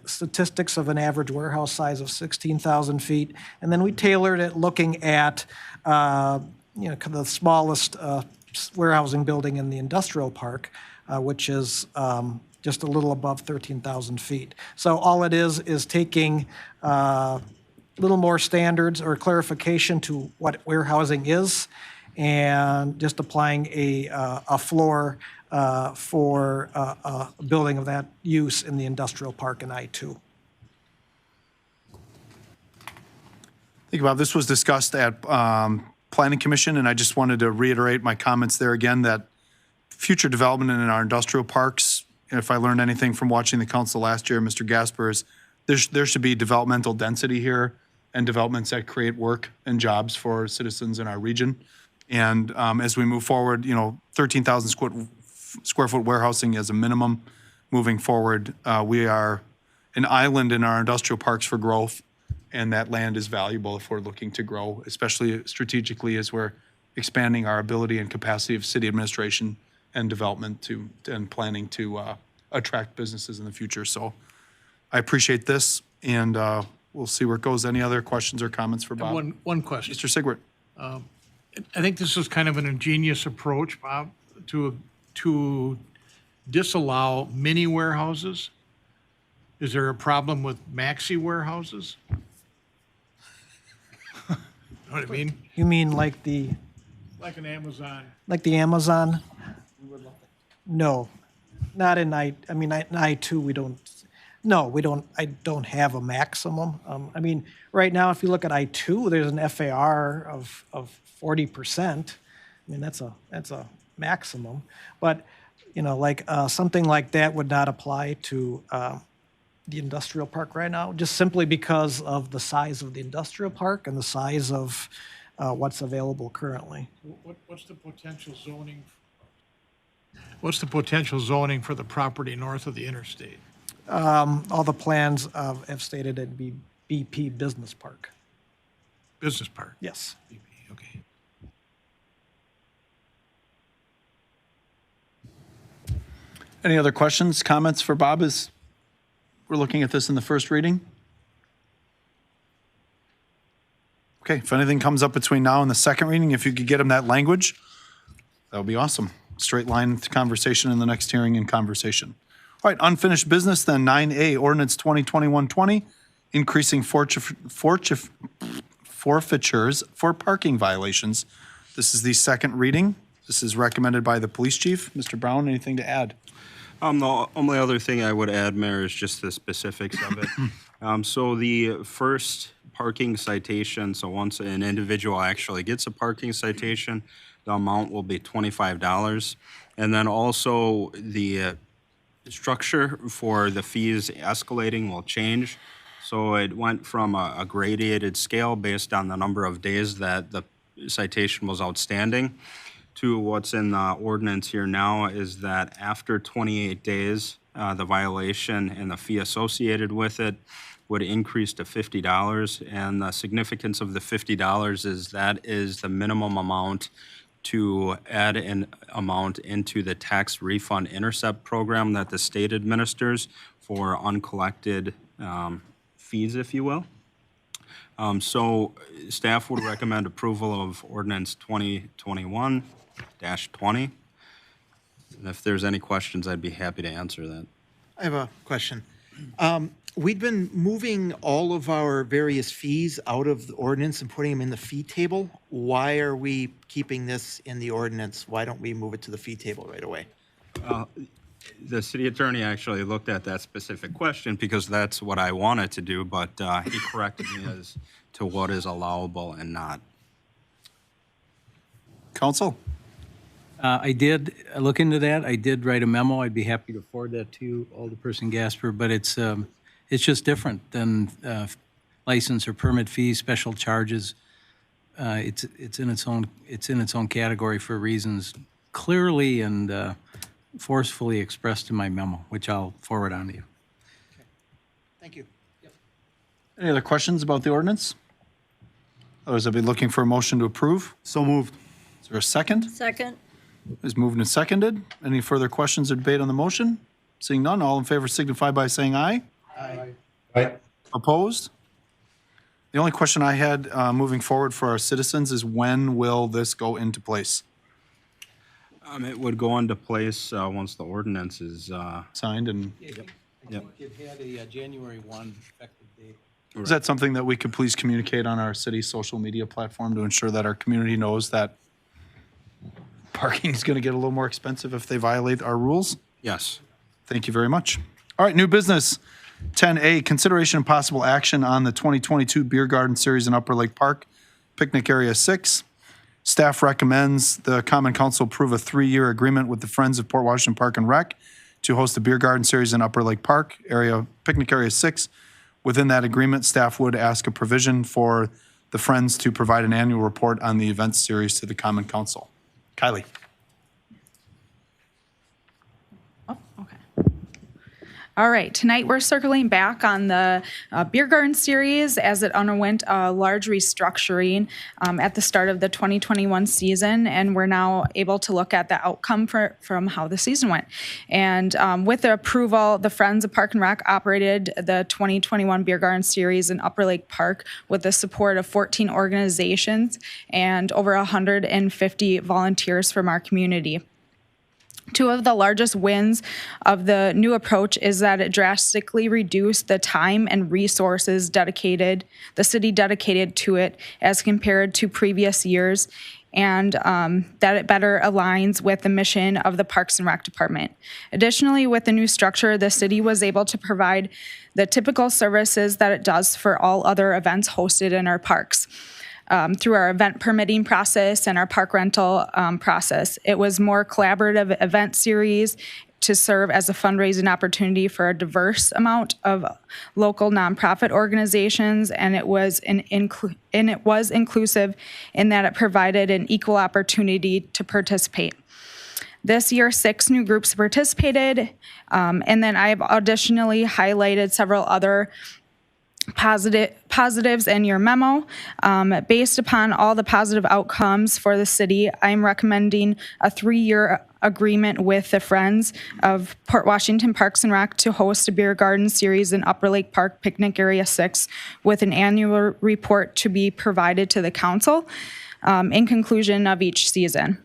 statistics of an average warehouse size of 16,000 feet. And then we tailored it looking at kind of the smallest warehousing building in the industrial park, which is just a little above 13,000 feet. So all it is taking a little more standards or clarification to what warehousing is, and just applying a floor for a building of that use in the industrial park in I-2. Think about this was discussed at Planning Commission, and I just wanted to reiterate my comments there again that future development in our industrial parks, if I learned anything from watching the council last year, Mr. Gasper, is there should be developmental density here and developments that create work and jobs for citizens in our region. And as we move forward, 13,000 square foot warehousing as a minimum moving forward. We are an island in our industrial parks for growth, and that land is valuable if we're looking to grow, especially strategically as we're expanding our ability and capacity of city administration and development and planning to attract businesses in the future. So I appreciate this, and we'll see where it goes. Any other questions or comments for Bob? One question. Mr. Sigwart. I think this is kind of an ingenious approach, Bob, to disallow mini warehouses. Is there a problem with maxi warehouses? Know what I mean? You mean like the Like an Amazon. Amazon? No, not in I mean, in I-2, we don't, no, we don't, I don't have a maximum. I mean, right now, if you look at I-2, there's an FAR of 40%. I mean, that's a maximum. But, you know, like, something like that would not apply to the industrial park right now, just simply because of the size of the industrial park and the size of what's available currently. What's the potential zoning? What's the potential zoning for the property north of the interstate? All the plans have stated it'd be BP Business Park. Business park? Yes. Okay. Any other questions, comments for Bob as we're looking at this in the first reading? Okay, if anything comes up between now and the second reading, if you could get him that language, that would be awesome. Straight line to conversation in the next hearing and conversation. All right, unfinished business, then 9A, Ordinance 2021-20, increasing forfeitures for parking violations. This is the second reading. This is recommended by the police chief. Mr. Brown, anything to add? The only other thing I would add, Mayor, is just the specifics of it. So the first parking citation, so once an individual actually gets a parking citation, the amount will be $25. And then also the structure for the fees escalating will change. So it went from a gradated scale based on the number of days that the citation was outstanding to what's in the ordinance here now is that after 28 days, the violation and the fee associated with it would increase to $50. And the significance of the $50 is that is the minimum amount to add an amount into the tax refund intercept program that the state administers for uncollected fees, if you will. So staff would recommend approval of ordinance 2021-20. And if there's any questions, I'd be happy to answer that. I have a question. We've been moving all of our various fees out of the ordinance and putting them in the fee table. Why are we keeping this in the ordinance? Why don't we move it to the fee table right away? The city attorney actually looked at that specific question because that's what I wanted to do, but he corrected me as to what is allowable and not. Counsel? I did look into that. I did write a memo. I'd be happy to forward that to you, Alderperson Gasper, but it's just different than license or permit fees, special charges. It's in its own category for reasons clearly and forcefully expressed in my memo, which I'll forward on to you. Thank you. Any other questions about the ordinance? Others, I'll be looking for a motion to approve. So moved. Is there a second? Second? Is moved and seconded. Any further questions or debate on the motion? Seeing none, all in favor signify by saying aye. Aye. Opposed? The only question I had moving forward for our citizens is when will this go into place? It would go into place once the ordinance is, Signed and, Yep. It had a January 1 effective date. is that something that we could please communicate on our city social media platform to ensure that our community knows that parking is going to get a little more expensive if they violate our rules? yes. Thank you very much. All right, new business. 10A, consideration and possible action on the 2022 Beer Garden Series in Upper Lake Park, Picnic Area 6. Staff recommends the Common Council approve a 3-year agreement with the Friends of Port Washington Park and Rec to host the Beer Garden Series in Upper Lake Park, Picnic Area 6. Within that agreement, staff would ask a provision for the Friends to provide an annual report on the event series to the Common Council. Kylie. Oh, okay. All right, tonight we're circling back on the Beer Garden series as it underwent a large restructuring at the start of the 2021 season, and we're now able to look at the outcome from how the season went. And with the approval, the Friends of Park and Rec operated the 2021 Beer Garden series in Upper Lake Park with the support of 14 organizations and over 150 volunteers from our community. Two of the largest wins of the new approach is that it drastically reduced the time and resources the city dedicated to it as compared to previous years, and that it better aligns with the mission of the Parks and Rec Department. Additionally, with the new structure, the city was able to provide the typical services that it does for all other events hosted in our parks. Through our event permitting process and our park rental process. It was more collaborative event series to serve as a fundraising opportunity for a diverse amount of local nonprofit organizations, and it was inclusive in that it provided an equal opportunity to participate. This year, 6 new groups participated, and then I've additionally highlighted several other positives in your memo. Based upon all the positive outcomes for the city, I'm recommending a 3-year agreement with the Friends of Port Washington Parks and Rec to host a beer garden series in Upper Lake Park Picnic Area 6 with an annual report to be provided to the council in conclusion of each season.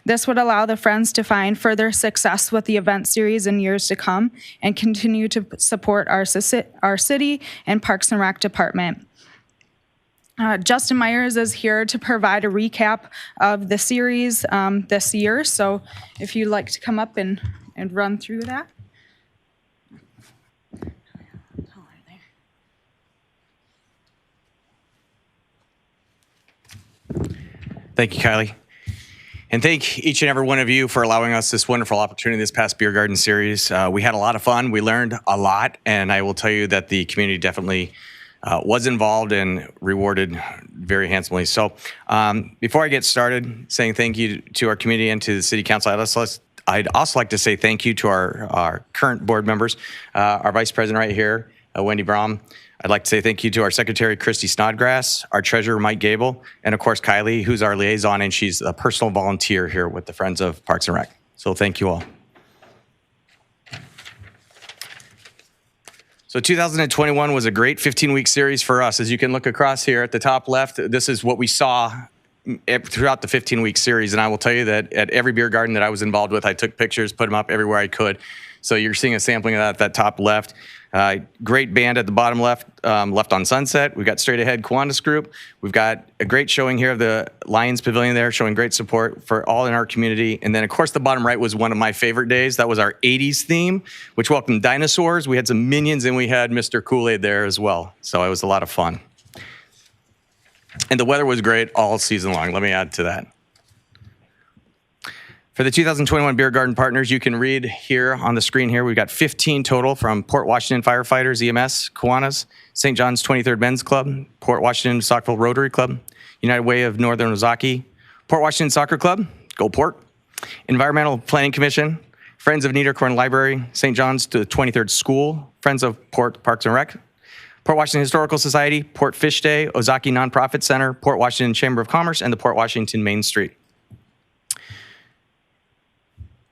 This would allow the Friends to find further success with the event series in years to come and continue to support our city and Parks and Rec Department. Justin Myers is here to provide a recap of the series this year. So if you'd like to come up and run through that. Thank you, Kylie. And thank each and every one of you for allowing us this wonderful opportunity this past Beer Garden series. We had a lot of fun. We learned a lot, and I will tell you that the community definitely was involved and rewarded very handsomely. So before I get started saying thank you to our community and to the City Council, I'd also like to say thank you to our current board members, our Vice President right here, Wendy Braum. I'd like to say thank you to our Secretary, Christy Snodgrass, our Treasurer, Mike Gable, and of course, Kylie, who's our liaison, and she's a personal volunteer here with the Friends of Parks and Rec. So thank you all. So 2021 was a great 15-week series for us. As you can look across here at the top left, this is what we saw throughout the 15-week series. And I will tell you that at every beer garden that I was involved with, I took pictures, put them up everywhere I could. So you're seeing a sampling of that at that top left. Great band at the bottom left, Left on Sunset. We've got Straight Ahead Kiwanis Group. We've got a great showing here of the Lions Pavilion there, showing great support for all in our community. And then, of course, the bottom right was one of my favorite days. That was our 80s theme, which welcomed dinosaurs. We had some Minions, and we had Mr. Kool-Aid there as well. So it was a lot of fun. And the weather was great all season long. Let me add to that. For the 2021 Beer Garden Partners, you can read here on the screen here, we've got 15 total from Port Washington Firefighters, EMS, Kiwanis, St. John's 23rd Men's Club, Port Washington Saukville Rotary Club, United Way of Northern Ozaki, Port Washington Soccer Club, Go Port, Environmental Planning Commission, Friends of Niederkorn Library, St. John's to the 23rd School, Friends of Port Parks and Rec, Port Washington Historical Society, Port Fish Day, Ozaki Nonprofit Center, Port Washington Chamber of Commerce, and the Port Washington Main Street.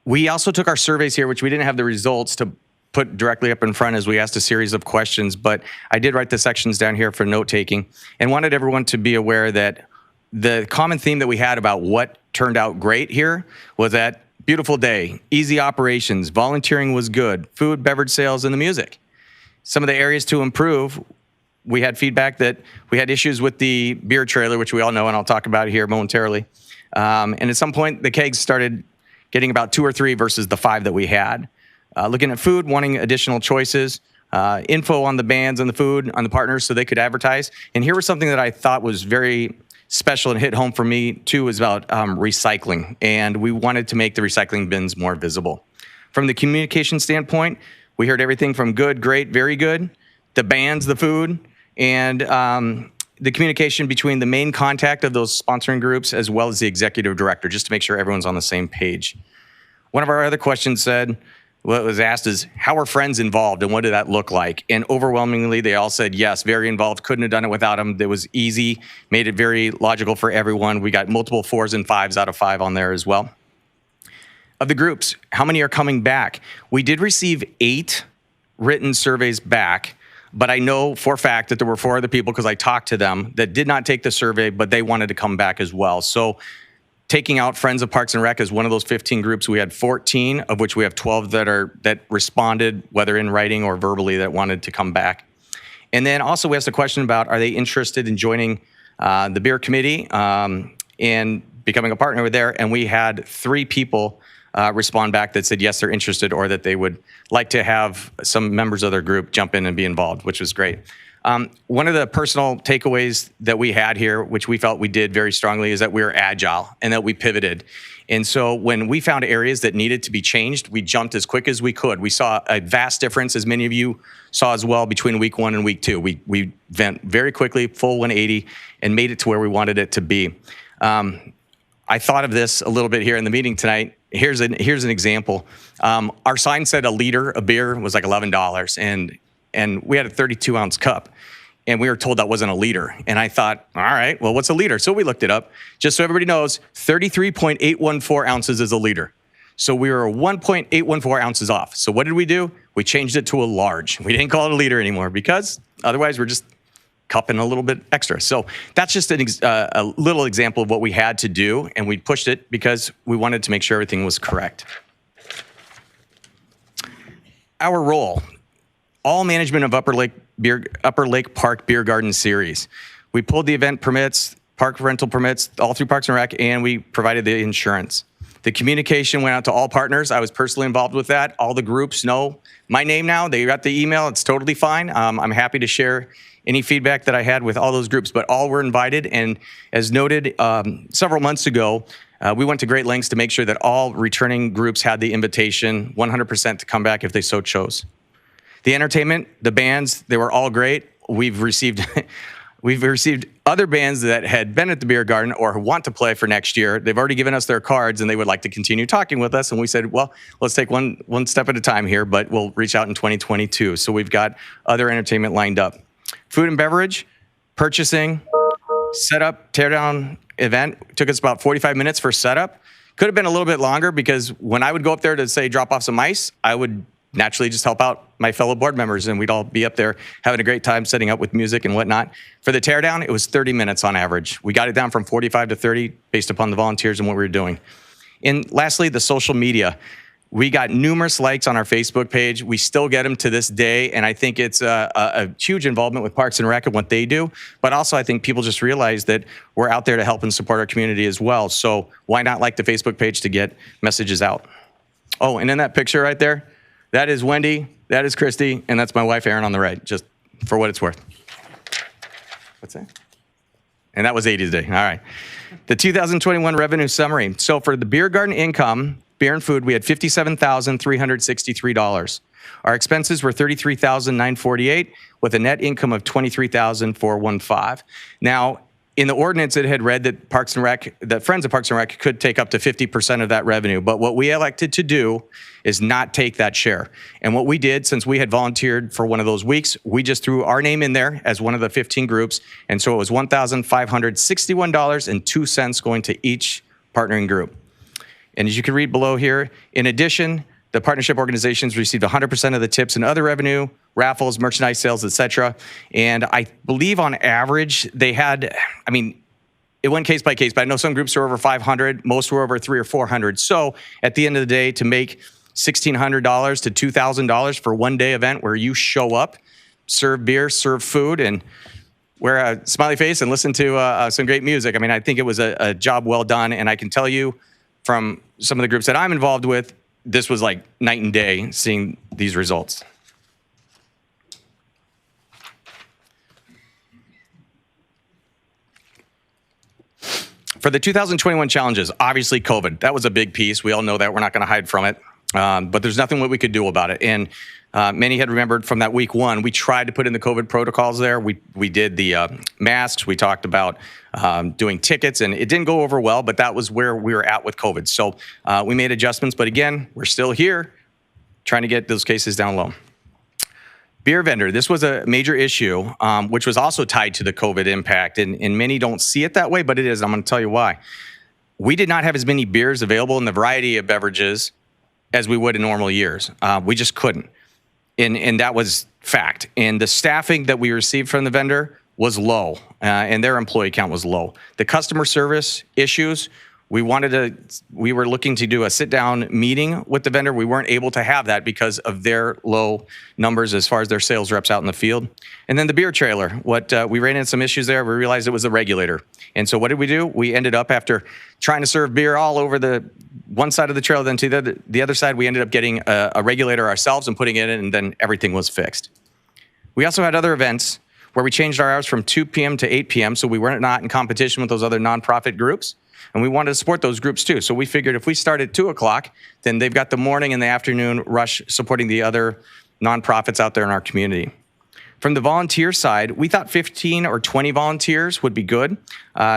We also took our surveys here, which we didn't have the results to put directly up in front as we asked a series of questions, but I did write the sections down here for note-taking and wanted everyone to be aware that the common theme that we had about what turned out great here was that beautiful day, easy operations, volunteering was good, food, beverage sales, and the music. Some of the areas to improve, we had feedback that we had issues with the beer trailer, which we all know, and I'll talk about here momentarily. And at some point, the kegs started getting about 2 or 3 versus the 5 that we had. Looking at food, wanting additional choices, info on the bands and the food, on the partners so they could advertise. And here was something that I thought was very special and hit home for me too, was about recycling. And we wanted to make the recycling bins more visible. From the communication standpoint, we heard everything from good, great, very good, the bands, the food, and the communication between the main contact of those sponsoring groups as well as the executive director, just to make sure everyone's on the same page. One of our other questions said, what was asked is, how are friends involved and what did that look like? And overwhelmingly, they all said, yes, very involved. Couldn't have done it without them. It was easy, made it very logical for everyone. We got multiple 4s and 5s out of 5 on there as well. Of the groups, how many are coming back? We did receive 8 written surveys back, but I know for a fact that there were 4 other people, because I talked to them, that did not take the survey, but they wanted to come back as well. So taking out Friends of Parks and Rec as one of those 15 groups, we had 14, of which we have 12 that responded, whether in writing or verbally, that wanted to come back. And then also we asked a question about, are they interested in joining the beer committee and becoming a partner there? And we had 3 people respond back that said yes, they're interested, or that they would like to have some members of their group jump in and be involved, which was great. One of the personal takeaways that we had here, which we felt we did very strongly, is that we were agile and that we pivoted. And so when we found areas that needed to be changed, we jumped as quick as we could. We saw a vast difference, as many of you saw as well, between week 1 and week 2. We went very quickly, full 180, and made it to where we wanted it to be. I thought of this a little bit here in the meeting tonight. Here's an example. Our sign said a liter of beer was like $11, and we had a 32-ounce cup, and we were told that wasn't a liter. And I thought, all right, well, what's a liter? So we looked it up. Just so everybody knows, 33.814 ounces is a liter. So we were 1.814 ounces off. So what did we do? We changed it to a large. We didn't call it a liter anymore, because otherwise we're just cupping a little bit extra. So that's just a little example of what we had to do, and we pushed it because we wanted to make sure everything was correct. Our role. All management of Upper Lake Park Beer Garden Series. We pulled the event permits, park rental permits, all through Parks and Rec, and we provided the insurance. The communication went out to all partners. I was personally involved with that. All the groups know my name now. They got the email. It's totally fine. I'm happy to share any feedback that I had with all those groups, but all were invited. And as noted several months ago, we went to great lengths to make sure that all returning groups had the invitation 100% to come back if they so chose. The entertainment, the bands, they were all great. We've received other bands that had been at the beer garden or want to play for next year. They've already given us their cards and they would like to continue talking with us. And we said, well, let's take one step at a time here, but we'll reach out in 2022. So we've got other entertainment lined up. Food and beverage, purchasing, setup, tear down event. Took us about 45 minutes for setup. Could have been a little bit longer, because when I would go up there to say drop off some ice, I would naturally just help out my fellow board members, and we'd all be up there having a great time setting up with music and whatnot. For the teardown, it was 30 minutes on average. We got it down from 45 to 30 based upon the volunteers and what we were doing. And lastly, the social media. We got numerous likes on our Facebook page. We still get them to this day, and I think it's a huge involvement with Parks and Rec and what they do. But also, I think people just realize that we're out there to help and support our community as well. So why not like the Facebook page to get messages out? Oh, and in that picture right there, that is Wendy, that is Christy, and that's my wife, Erin, on the right, just for what it's worth. What's that? And that was 80s Day. All right. The 2021 revenue summary. So for the beer garden income, beer and food, we had $57,363. Our expenses were $33,948 with a net income of $23,415. Now, in the ordinance, it had read that Parks and Rec, that Friends of Parks and Rec could take up to 50% of that revenue. But what we elected to do is not take that share. And what we did, since we had volunteered for one of those weeks, we just threw our name in there as one of the 15 groups. And so it was $1,561.02 going to each partnering group. And as you can read below here, in addition, the partnership organizations received 100% of the tips and other revenue, raffles, merchandise sales, et cetera. And I believe on average, they had, I mean, it went case by case, but I know some groups were over 500, most were over 300 or 400. So at the end of the day, to make $1,600 to $2,000 for one day event where you show up, serve beer, serve food, and wear a smiley face and listen to some great music. I mean, I think it was a job well done. And I can tell you from some of the groups that I'm involved with, this was like night and day seeing these results. For the 2021 challenges, obviously COVID, that was a big piece. We all know that. We're not going to hide from it. But there's nothing what we could do about it. And many had remembered from that week one, we tried to put in the COVID protocols there. We did the masks. We talked about doing tickets, and it didn't go over well, but that was where we were at with COVID. So we made adjustments. But again, we're still here. trying to get those cases down low. Beer vendor, this was a major issue, which was also tied to the COVID impact, and many don't see it that way, but it is. I'm going to tell you why. We did not have as many beers available in the variety of beverages as we would in normal years. We just couldn't, and that was fact. And the staffing that we received from the vendor was low, and their employee count was low. The customer service issues, we were looking to do a sit-down meeting with the vendor. We weren't able to have that because of their low numbers as far as their sales reps out in the field. And then the beer trailer, we ran into some issues there. We realized it was the regulator. And so what did we do? We ended up, after trying to serve beer all over the one side of the trailer, then to the other side, we ended up getting a regulator ourselves and putting it in, and then everything was fixed. We also had other events where we changed our hours from 2 p.m. to 8 p.m. so we were not in competition with those other nonprofit groups. And we wanted to support those groups too. So we figured if we start at 2 o'clock, then they've got the morning and the afternoon rush supporting the other nonprofits out there in our community. From the volunteer side, we thought 15 or 20 volunteers would be good,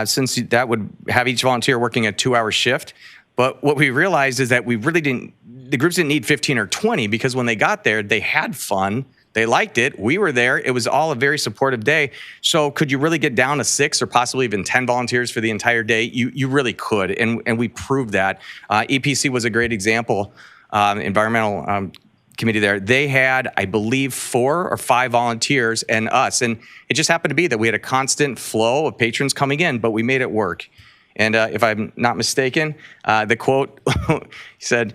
since that would have each volunteer working a 2-hour shift. But what we realized is that the groups didn't need 15 or 20, because when they got there, they had fun. They liked it. We were there. It was all a very supportive day. So could you really get down to 6 or possibly even 10 volunteers for the entire day? You really could, and we proved that. EPC was a great example, environmental committee there. They had, I believe, 4 or 5 volunteers and us, and it just happened to be that we had a constant flow of patrons coming in, but we made it work. And if I'm not mistaken, the quote, he said,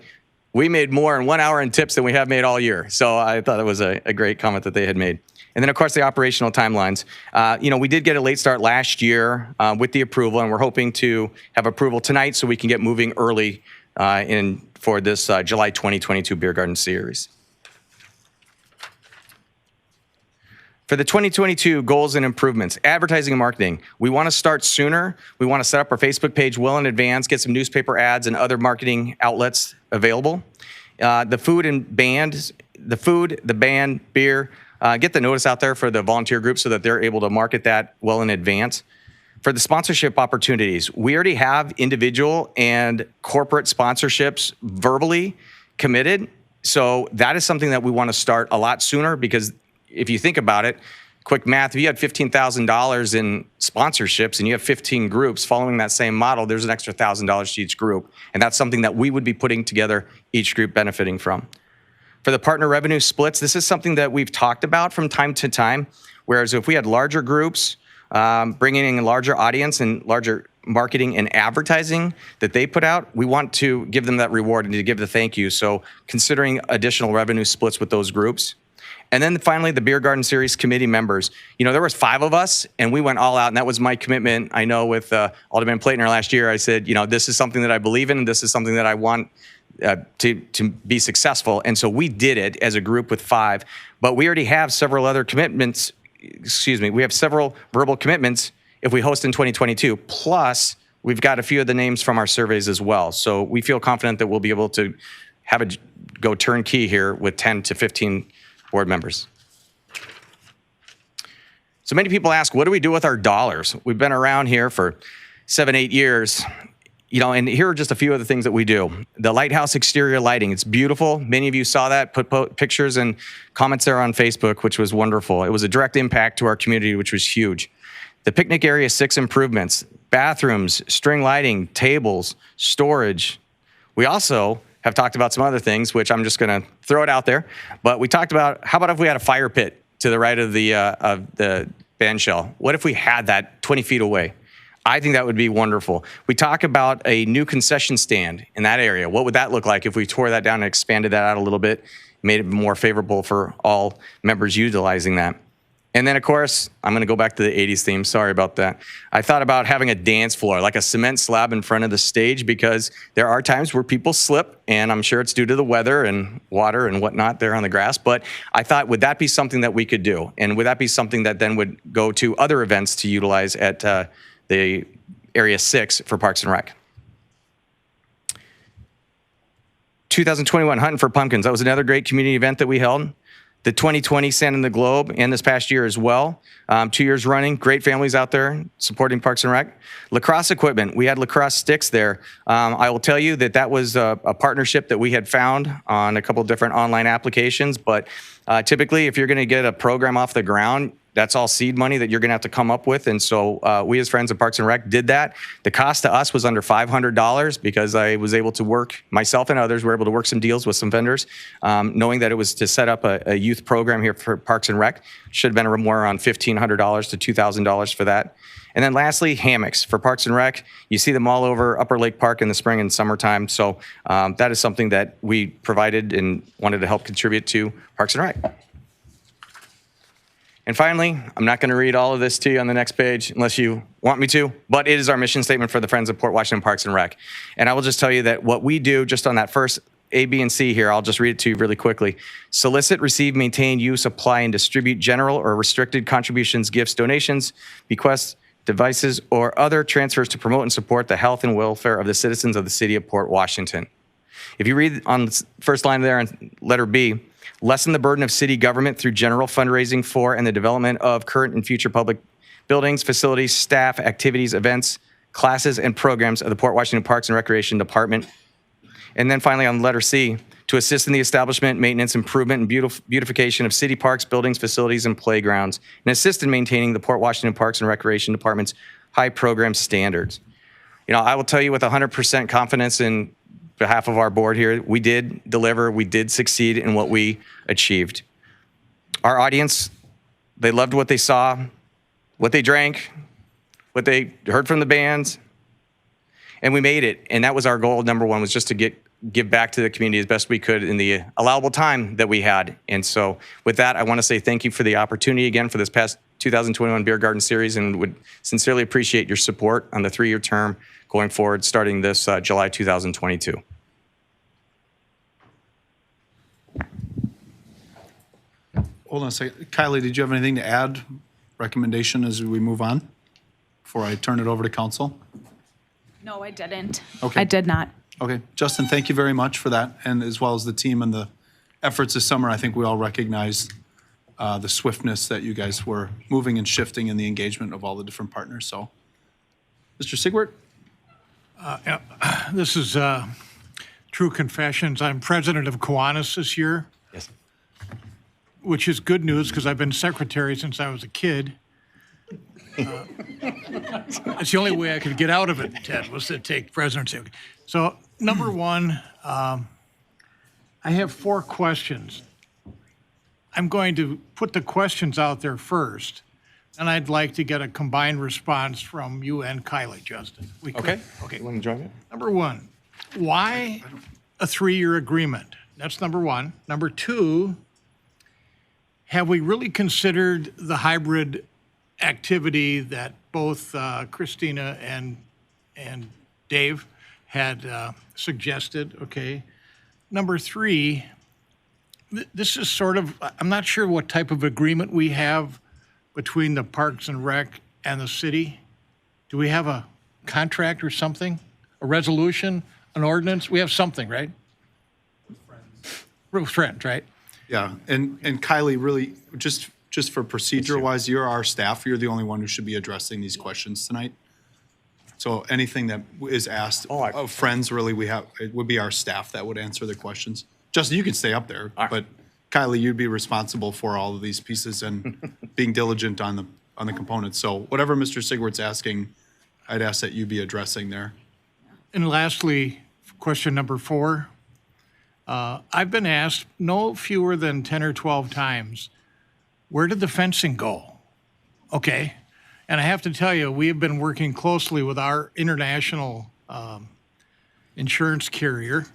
"We made more in 1 hour in tips than we have made all year." So I thought it was a great comment that they had made. And then, of course, the operational timelines. We did get a late start last year with the approval, and we're hoping to have approval tonight so we can get moving early for this July 2022 Beer Garden Series. For the 2022 goals and improvements, advertising and marketing, we want to start sooner. We want to set up our Facebook page well in advance, get some newspaper ads and other marketing outlets available. The food, the band, beer, get the notice out there for the volunteer group so that they're able to market that well in advance. For the sponsorship opportunities, we already have individual and corporate sponsorships verbally committed. So that is something that we want to start a lot sooner, because if you think about it, quick math, if you had $15,000 in sponsorships and you have 15 groups following that same model, there's an extra $1,000 to each group. And that's something that we would be putting together, each group benefiting from. For the partner revenue splits, this is something that we've talked about from time to time, whereas if we had larger groups bringing in a larger audience and larger marketing and advertising that they put out, we want to give them that reward and to give the thank you. So considering additional revenue splits with those groups. And then finally, the Beer Garden Series committee members. There was 5 of us, and we went all out, and that was my commitment. I know with Alderman Platner last year, I said, this is something that I believe in, and this is something that I want to be successful. And so we did it as a group with 5, but we already have several other commitments. We have several verbal commitments if we host in 2022. Plus, we've got a few of the names from our surveys as well. So we feel confident that we'll be able to have it go turnkey here with 10 to 15 board members. So many people ask, what do we do with our dollars? We've been around here for 7-8 years, and here are just a few of the things that we do. The lighthouse exterior lighting, it's beautiful. Many of you saw that, put pictures and comments there on Facebook, which was wonderful. It was a direct impact to our community, which was huge. The picnic area 6 improvements, bathrooms, string lighting, tables, storage. We also have talked about some other things, which I'm just going to throw it out there. But we talked about, how about if we had a fire pit to the right of the band shell? What if we had that 20 feet away? I think that would be wonderful. We talk about a new concession stand in that area. What would that look like if we tore that down and expanded that out a little bit, made it more favorable for all members utilizing that? And then, of course, I'm going to go back to the 80s theme. Sorry about that. I thought about having a dance floor, like a cement slab in front of the stage, because there are times where people slip, and I'm sure it's due to the weather and water and whatnot there on the grass. But I thought, would that be something that we could do? And would that be something that then would go to other events to utilize at the Area 6 for Parks and Rec? 2021 Hunting for Pumpkins. That was another great community event that we held. the 2020 Sand in the Globe, and this past year as well. 2 years running, great families out there supporting Parks and Rec. Lacrosse equipment, we had lacrosse sticks there. I will tell you that was a partnership that we had found on a couple of different online applications, but typically if you're gonna get a program off the ground, that's all seed money that you're gonna have to come up with. And so we as Friends of Parks and Rec did that. The cost to us was under $500 because I was able to work, myself and others were able to work some deals with some vendors, knowing that it was to set up a youth program here for Parks and Rec. Should have been more around $1,500 to $2,000 for that. And then lastly, hammocks for Parks and Rec. You see them all over Upper Lake Park in the spring and summertime. So that is something that we provided and wanted to help contribute to Parks and Rec. And finally, I'm not going to read all of this to you on the next page unless you want me to, but it is our mission statement for the Friends of Port Washington Parks and Rec. And I will just tell you that what we do just on that first A, B, and C here, I'll just read it to you really quickly. Solicit, receive, maintain, use, apply, and distribute general or restricted contributions, gifts, donations, bequests, devices, or other transfers to promote and support the health and welfare of the citizens of the city of Port Washington. If you read on the first line there on letter B, lessen the burden of city government through general fundraising for and the development of current and future public buildings, facilities, staff, activities, events, classes, and programs of the Port Washington Parks and Recreation Department. And then finally on letter C, to assist in the establishment, maintenance, improvement, and beautification of city parks, buildings, facilities, and playgrounds, and assist in maintaining the Port Washington Parks and Recreation Department's high program standards. You know, I will tell you with 100% confidence in behalf of our board here, we did deliver, we did succeed in what we achieved. Our audience, they loved what they saw, what they drank, what they heard from the bands, and we made it. And that was our goal. Number one was just to give back to the community as best we could in the allowable time that we had. And so with that, I want to say thank you for the opportunity again for this past 2021 Beer Garden Series, and would sincerely appreciate your support on the 3-year term going forward, starting this July 2022. Hold on a second. Kylie, did you have anything to add, recommendation as we move on, before I turn it over to council? No, I didn't. Okay. I did not. Okay, Justin, thank you very much for that, and as well as the team and the efforts this summer. I think we all recognize the swiftness that you guys were moving and shifting in the engagement of all the different partners, so. Mr. Sigwart? This is true confessions. I'm president of Kiwanis this year. Yes. Which is good news because I've been secretary since I was a kid. It's the only way I could get out of it, Ted, was to take presidency. So, number one, I have 4 questions. I'm going to put the questions out there first, and I'd like to get a combined response from you and Kylie, Justin. We could? Okay. Okay. You want to join me? Number one, why a 3-year agreement? That's number one. Number two, have we really considered the hybrid activity that both Christina and Dave had suggested? Okay. Number three, this is sort of, I'm not sure what type of agreement we have between the Parks and Rec and the city. Do we have a contract or something? A resolution, an ordinance? We have something, right? Friends, right? Yeah, and Kylie, really, just for procedure-wise, you're our staff. You're the only one who should be addressing these questions tonight. So anything that is asked of Friends, really, it would be our staff that would answer the questions. Justin, you can stay up there, but Kylie, you'd be responsible for all of these pieces and being diligent on the components. So whatever Mr. Sigwart's asking, I'd ask that you be addressing there. And lastly, question number 4. I've been asked no fewer than 10 or 12 times, where did the fencing go? Okay. And I have to tell you, we have been working closely with our international insurance carrier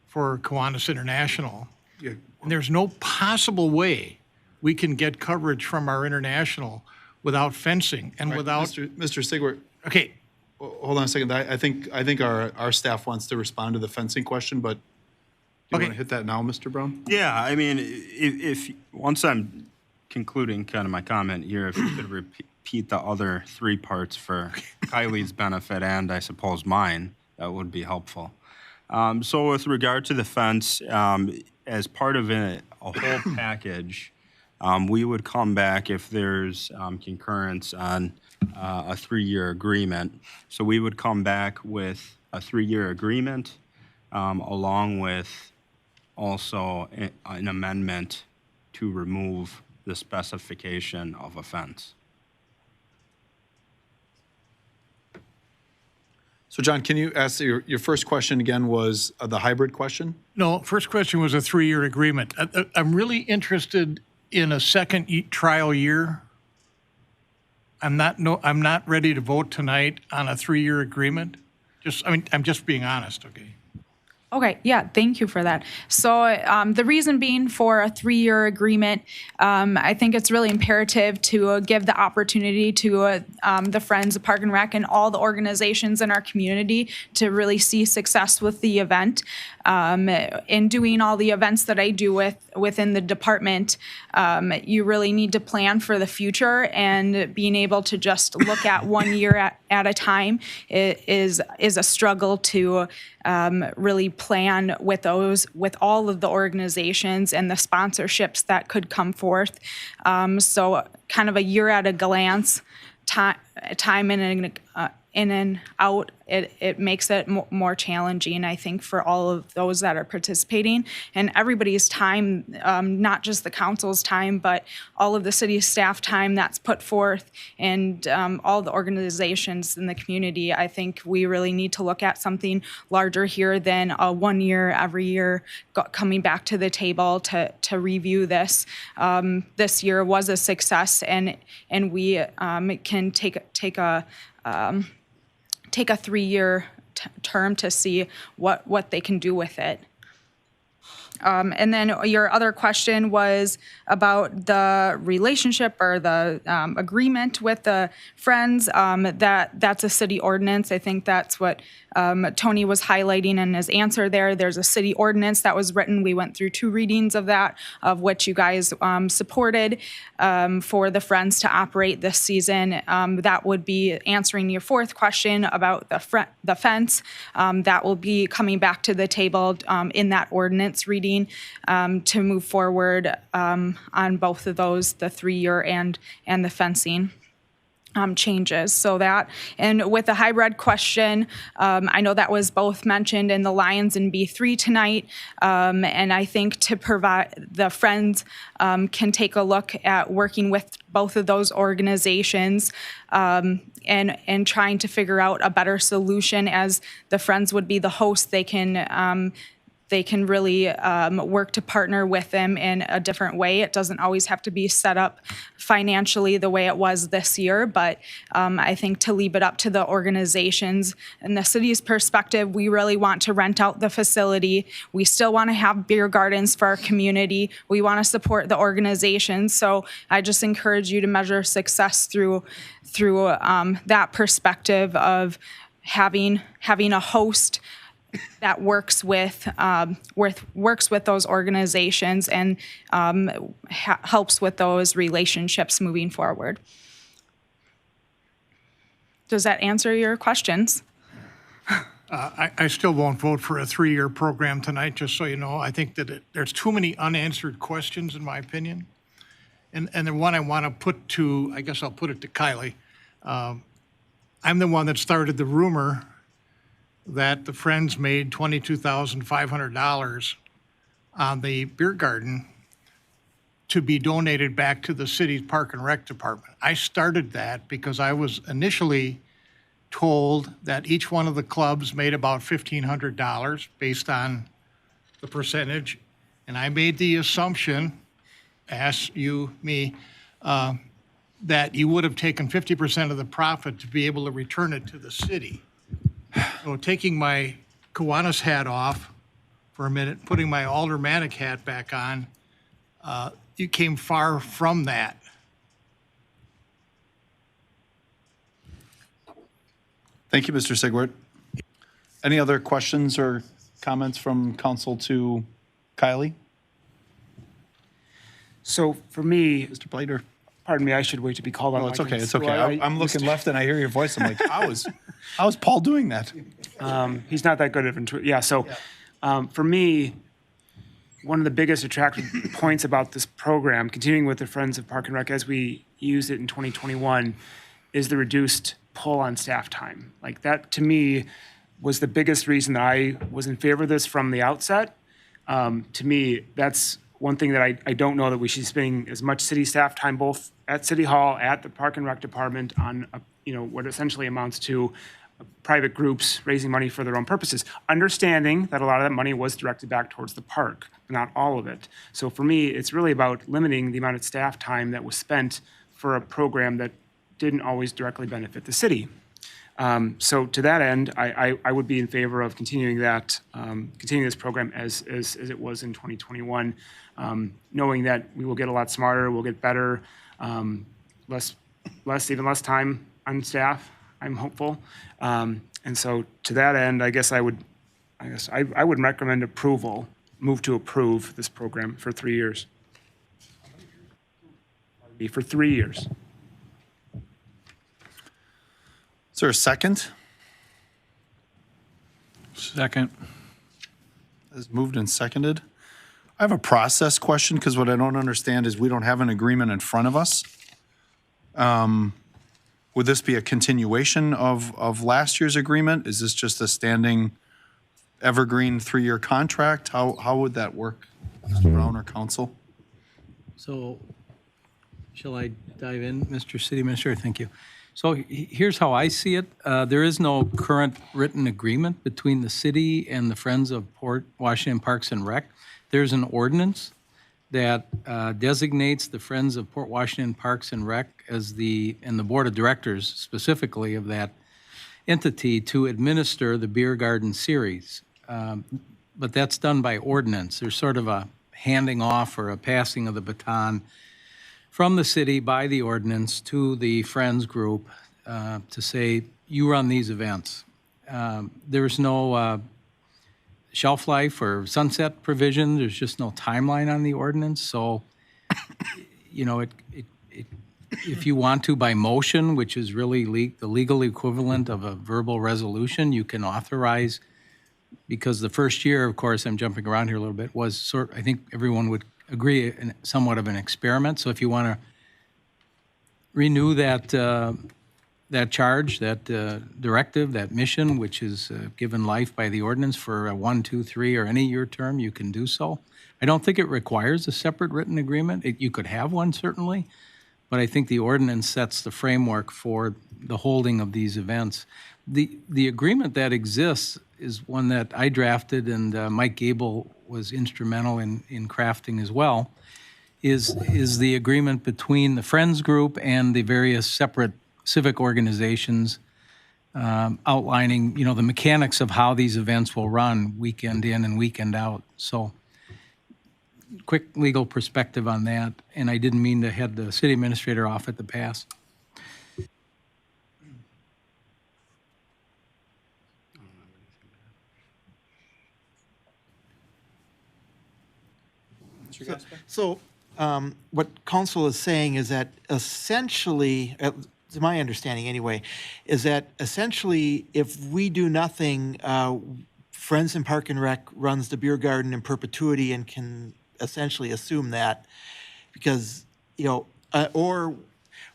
for Kiwanis International. Yeah. And there's no possible way we can get coverage from our international without fencing and without. Mr. Sigwart. Okay. Hold on a second. I think our staff wants to respond to the fencing question, but do you want to hit that now, Mr. Brown? Yeah, I mean, if once I'm concluding kind of my comment here, if you could repeat the other 3 parts for Kylie's benefit and I suppose mine, that would be helpful. So with regard to the fence, as part of whole package, we would come back if there's concurrence on a 3-year agreement. So we would come back with a 3-year agreement along with also an amendment to remove the specification of a fence. So John, can you ask, your first question again was the hybrid question? No, first question was a 3-year agreement. I'm really interested in a second trial year. I'm not ready to vote tonight on a 3-year agreement. I'm just being honest, okay? Okay, yeah, thank you for that. So the reason being for a 3-year agreement, I think it's really imperative to give the opportunity to the Friends of Park and Rec and all the organizations in our community to really see success with the event. In doing all the events that I do within the department, you really need to plan for the future, and being able to just look at 1 year at a time is a struggle to really plan with all of the organizations and the sponsorships that could come forth. So kind of a year at a glance, time in and out, it makes it more challenging, I think, for all of those that are participating, and everybody's time, not just the council's time, but all of the city staff time that's put forth, and all the organizations in the community. I think we really need to look at something larger here than a 1 year every year coming back to the table to review this. This year was a success, and we can take a 3-year term to see what they can do with it. And then your other question was about the relationship or the agreement with the Friends. That's a city ordinance. I think that's what Tony was highlighting in his answer there. There's a city ordinance that was written. We went through 2 readings of that, of which you guys supported for the Friends to operate this season. That would be answering your 4th question about the fence. That will be coming back to the table in that ordinance reading to move forward on both of those, the 3-year and the fencing changes. So that, and with the hybrid question, I know that was both mentioned in the Lions and B3 tonight, and I think to provide, the Friends can take a look at working with both of those organizations and trying to figure out a better solution. As the Friends would be the host, they can really work to partner with them in a different way. It doesn't always have to be set up financially the way it was this year, but I think to leave it up to the organizations and the city's perspective, we really want to rent out the facility. We still want to have beer gardens for our community. We want to support the organizations. So I just encourage you to measure success through that perspective of having a host that works with those organizations and helps with those relationships moving forward. Does that answer your questions? I still won't vote for a 3-year program tonight, just so you know. I think that there's too many unanswered questions, in my opinion. And the one I want to put to, I guess I'll put it to Kylie. I'm the one that started the rumor that the Friends made $22,500 on the beer garden to be donated back to the city's Park and Rec department. I started that because I was initially told that each one of the clubs made about $1,500 based on the percentage. And I made the assumption, ask you, me, that you would have taken 50% of the profit to be able to return it to the city. So taking my Kiwanis hat off for a minute, putting my aldermanic hat back on, you came far from that. Thank you, Mr. Sigwart. Any other questions or comments from council to Kylie? So for me, Mr. Blader? pardon me, I should wait to be called on. No, it's my okay, turn. it's So okay. I'm looking left and I hear your voice. I'm like, how is Paul doing that? He's not that good of yeah. So for me, one of the biggest attractive points about this program, continuing with the Friends of Park and Rec as we used it in 2021, is the reduced pull on staff time. Like that, to me, was the biggest reason that I was in favor of this from the outset. To me, that's one thing that I don't know that we should be spending as much city staff time, both at City Hall, at the Park and Rec Department, on, what essentially amounts to private groups raising money for their own purposes, understanding that a lot of that money was directed back towards the park, but not all of it. So for me, it's really about limiting the amount of staff time that was spent for a program that didn't always directly benefit the city. So to that end, I would be in favor of continuing this program as it was in 2021, knowing that we will get a lot smarter, we'll get better, even less time on staff, I'm hopeful. And so to that end, I would recommend move to approve this program for 3 years. For 3 years. Is there a second? Second. Is moved and seconded. I have a process question because what I don't understand is we don't have an agreement in front of us. Would this be a continuation of last year's agreement? Is this just a standing evergreen 3-year contract? How would that work, Mr. Brown or council? So, shall I dive in, Mr. City Administrator? Thank you. So here's how I see it. There is no current written agreement between the city and the Friends of Port Washington Parks and Rec. There's an ordinance that designates the Friends of Port Washington Parks and Rec and the Board of Directors specifically of that entity to administer the beer garden series. But that's done by ordinance. There's sort of a handing off or a passing of the baton from the city by the ordinance to the Friends group to say, you run these events. There's no shelf life or sunset provision. There's just no timeline on the ordinance. So, if you want to by motion, which is really the legal equivalent of a verbal resolution, you can authorize, because the first year, of course, I'm jumping around here a little bit, was I think everyone would agree, somewhat of an experiment. So if you want to renew that charge, that directive, that mission, which is given life by the ordinance for a 1, 2, 3, or any year term, you can do so. I don't think it requires a separate written agreement. You could have one, certainly, but I think the ordinance sets the framework for the holding of these events. The agreement that exists is one that I drafted, and Mike Gable was instrumental in crafting as well, is the agreement between the Friends Group and the various separate civic organizations outlining, the mechanics of how these events will run weekend in and weekend out. So quick legal perspective on that, and I didn't mean to head the city administrator off at the pass. So what council is saying is that essentially, to my understanding anyway, is that essentially if we do nothing, Friends and Park and Rec runs the beer garden in perpetuity and can essentially assume that because, or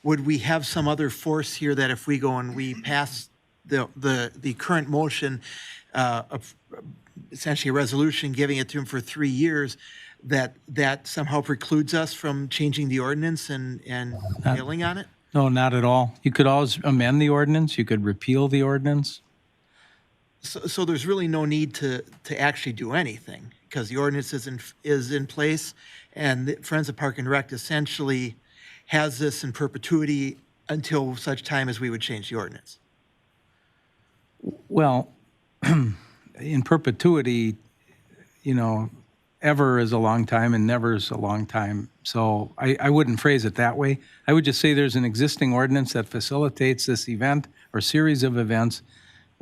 would we have some other force here that if we go and we pass the current motion, essentially a resolution giving it to him for 3 years, that somehow precludes us from changing the ordinance and bailing on it? No, not at all. You could always amend the ordinance. You could repeal the ordinance. So there's really no need to actually do anything because the ordinance is in place, and the Friends of Park and Rec essentially has this in perpetuity until such time as we would change the ordinance. Well, in perpetuity, ever is a long time and never is a long time. So I wouldn't phrase it that way. I would just say there's an existing ordinance that facilitates this event or series of events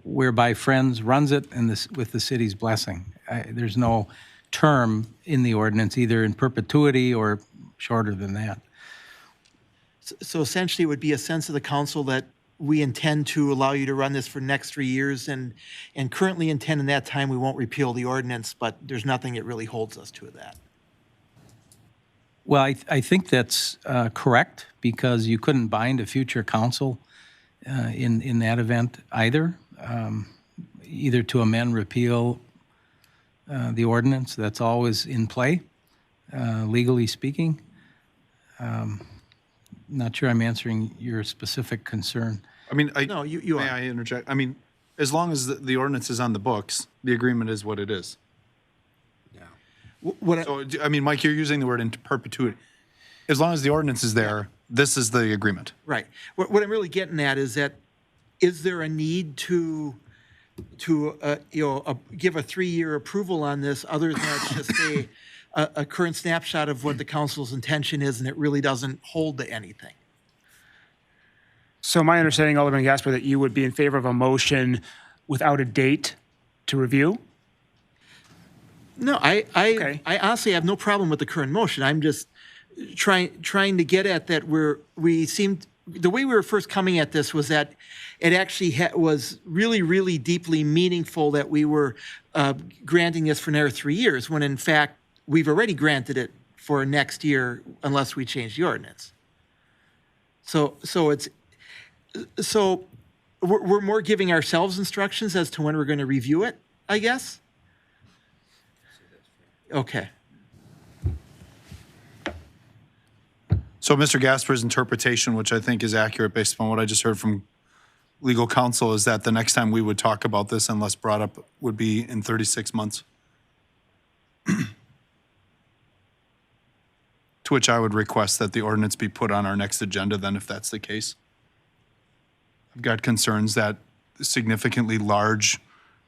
whereby Friends runs it and with the city's blessing. There's no term in the ordinance, either in perpetuity or shorter than that. So essentially it would be a sense of the council that we intend to allow you to run this for the next 3 years and currently intend in that time we won't repeal the ordinance, but there's nothing that really holds us to that. Well, I think that's correct, because you couldn't bind a future council in that event either, either to amend, repeal the ordinance. That's always in play, legally speaking. Not sure I'm answering your specific concern. I mean, No, you may are. I interject? I mean, as long as the ordinance is on the books, the agreement is what it is. What I- So, I mean, Mike, you're using the word in perpetuity. As long as the ordinance is there, this is the agreement. Right. What I'm really getting at is that, is there a need to give a 3-year approval on this other than it's just a current snapshot of what the council's intention is and it really doesn't hold to anything? So my understanding, Alderman Gasper, that you would be in favor of a motion without a date to review? No, Okay. I honestly have no problem with the current motion. I'm just trying to get at that the way we were first coming at this was that it actually was really, really deeply meaningful that we were granting this for another 3 years, when in fact, we've already granted it for next year unless we change the ordinance. So we're more giving ourselves instructions as to when we're going to review it, I guess? Okay. So Mr. Gasper's interpretation, which I think is accurate based upon what I just heard from legal counsel, is that the next time we would talk about this, unless brought up, would be in 36 months. To which I would request that the ordinance be put on our next agenda then, if that's the case. I've got concerns that significantly large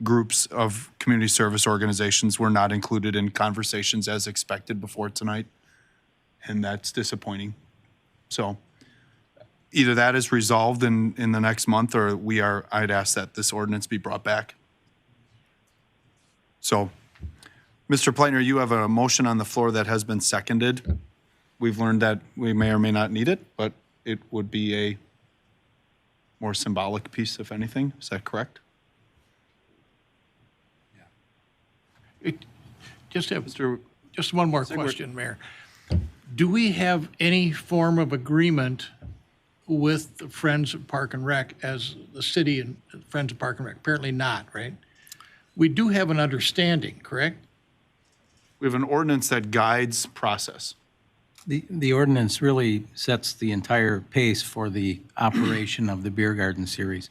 groups of community service organizations were not included in conversations as expected before tonight, and that's disappointing. So either that is resolved in the next month, or I'd ask that this ordinance be brought back. So, Mr. Pleitner, you have a motion on the floor that has been seconded. We've learned that we may or may not need it, but it would be a more symbolic piece, if anything. Is that correct? Just one more question, Mayor. Do we have any form of agreement with the Friends of Park and Rec as the city and Friends of Park and Rec? Apparently not, right? We do have an understanding, correct? We have an ordinance that guides process. The ordinance really sets the entire pace for the operation of the beer garden series.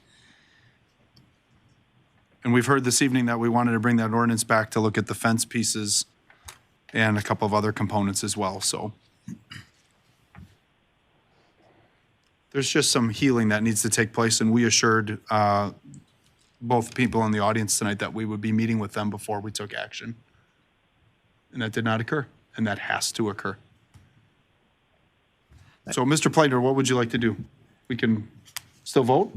And we've heard this evening that we wanted to bring that ordinance back to look at the fence pieces and a couple of other components as well, so. There's just some healing that needs to take place, and we assured both people in the audience tonight that we would be meeting with them before we took action. And that did not occur, and that has to occur. So, Mr. Pleitner, what would you like to do? We can still vote?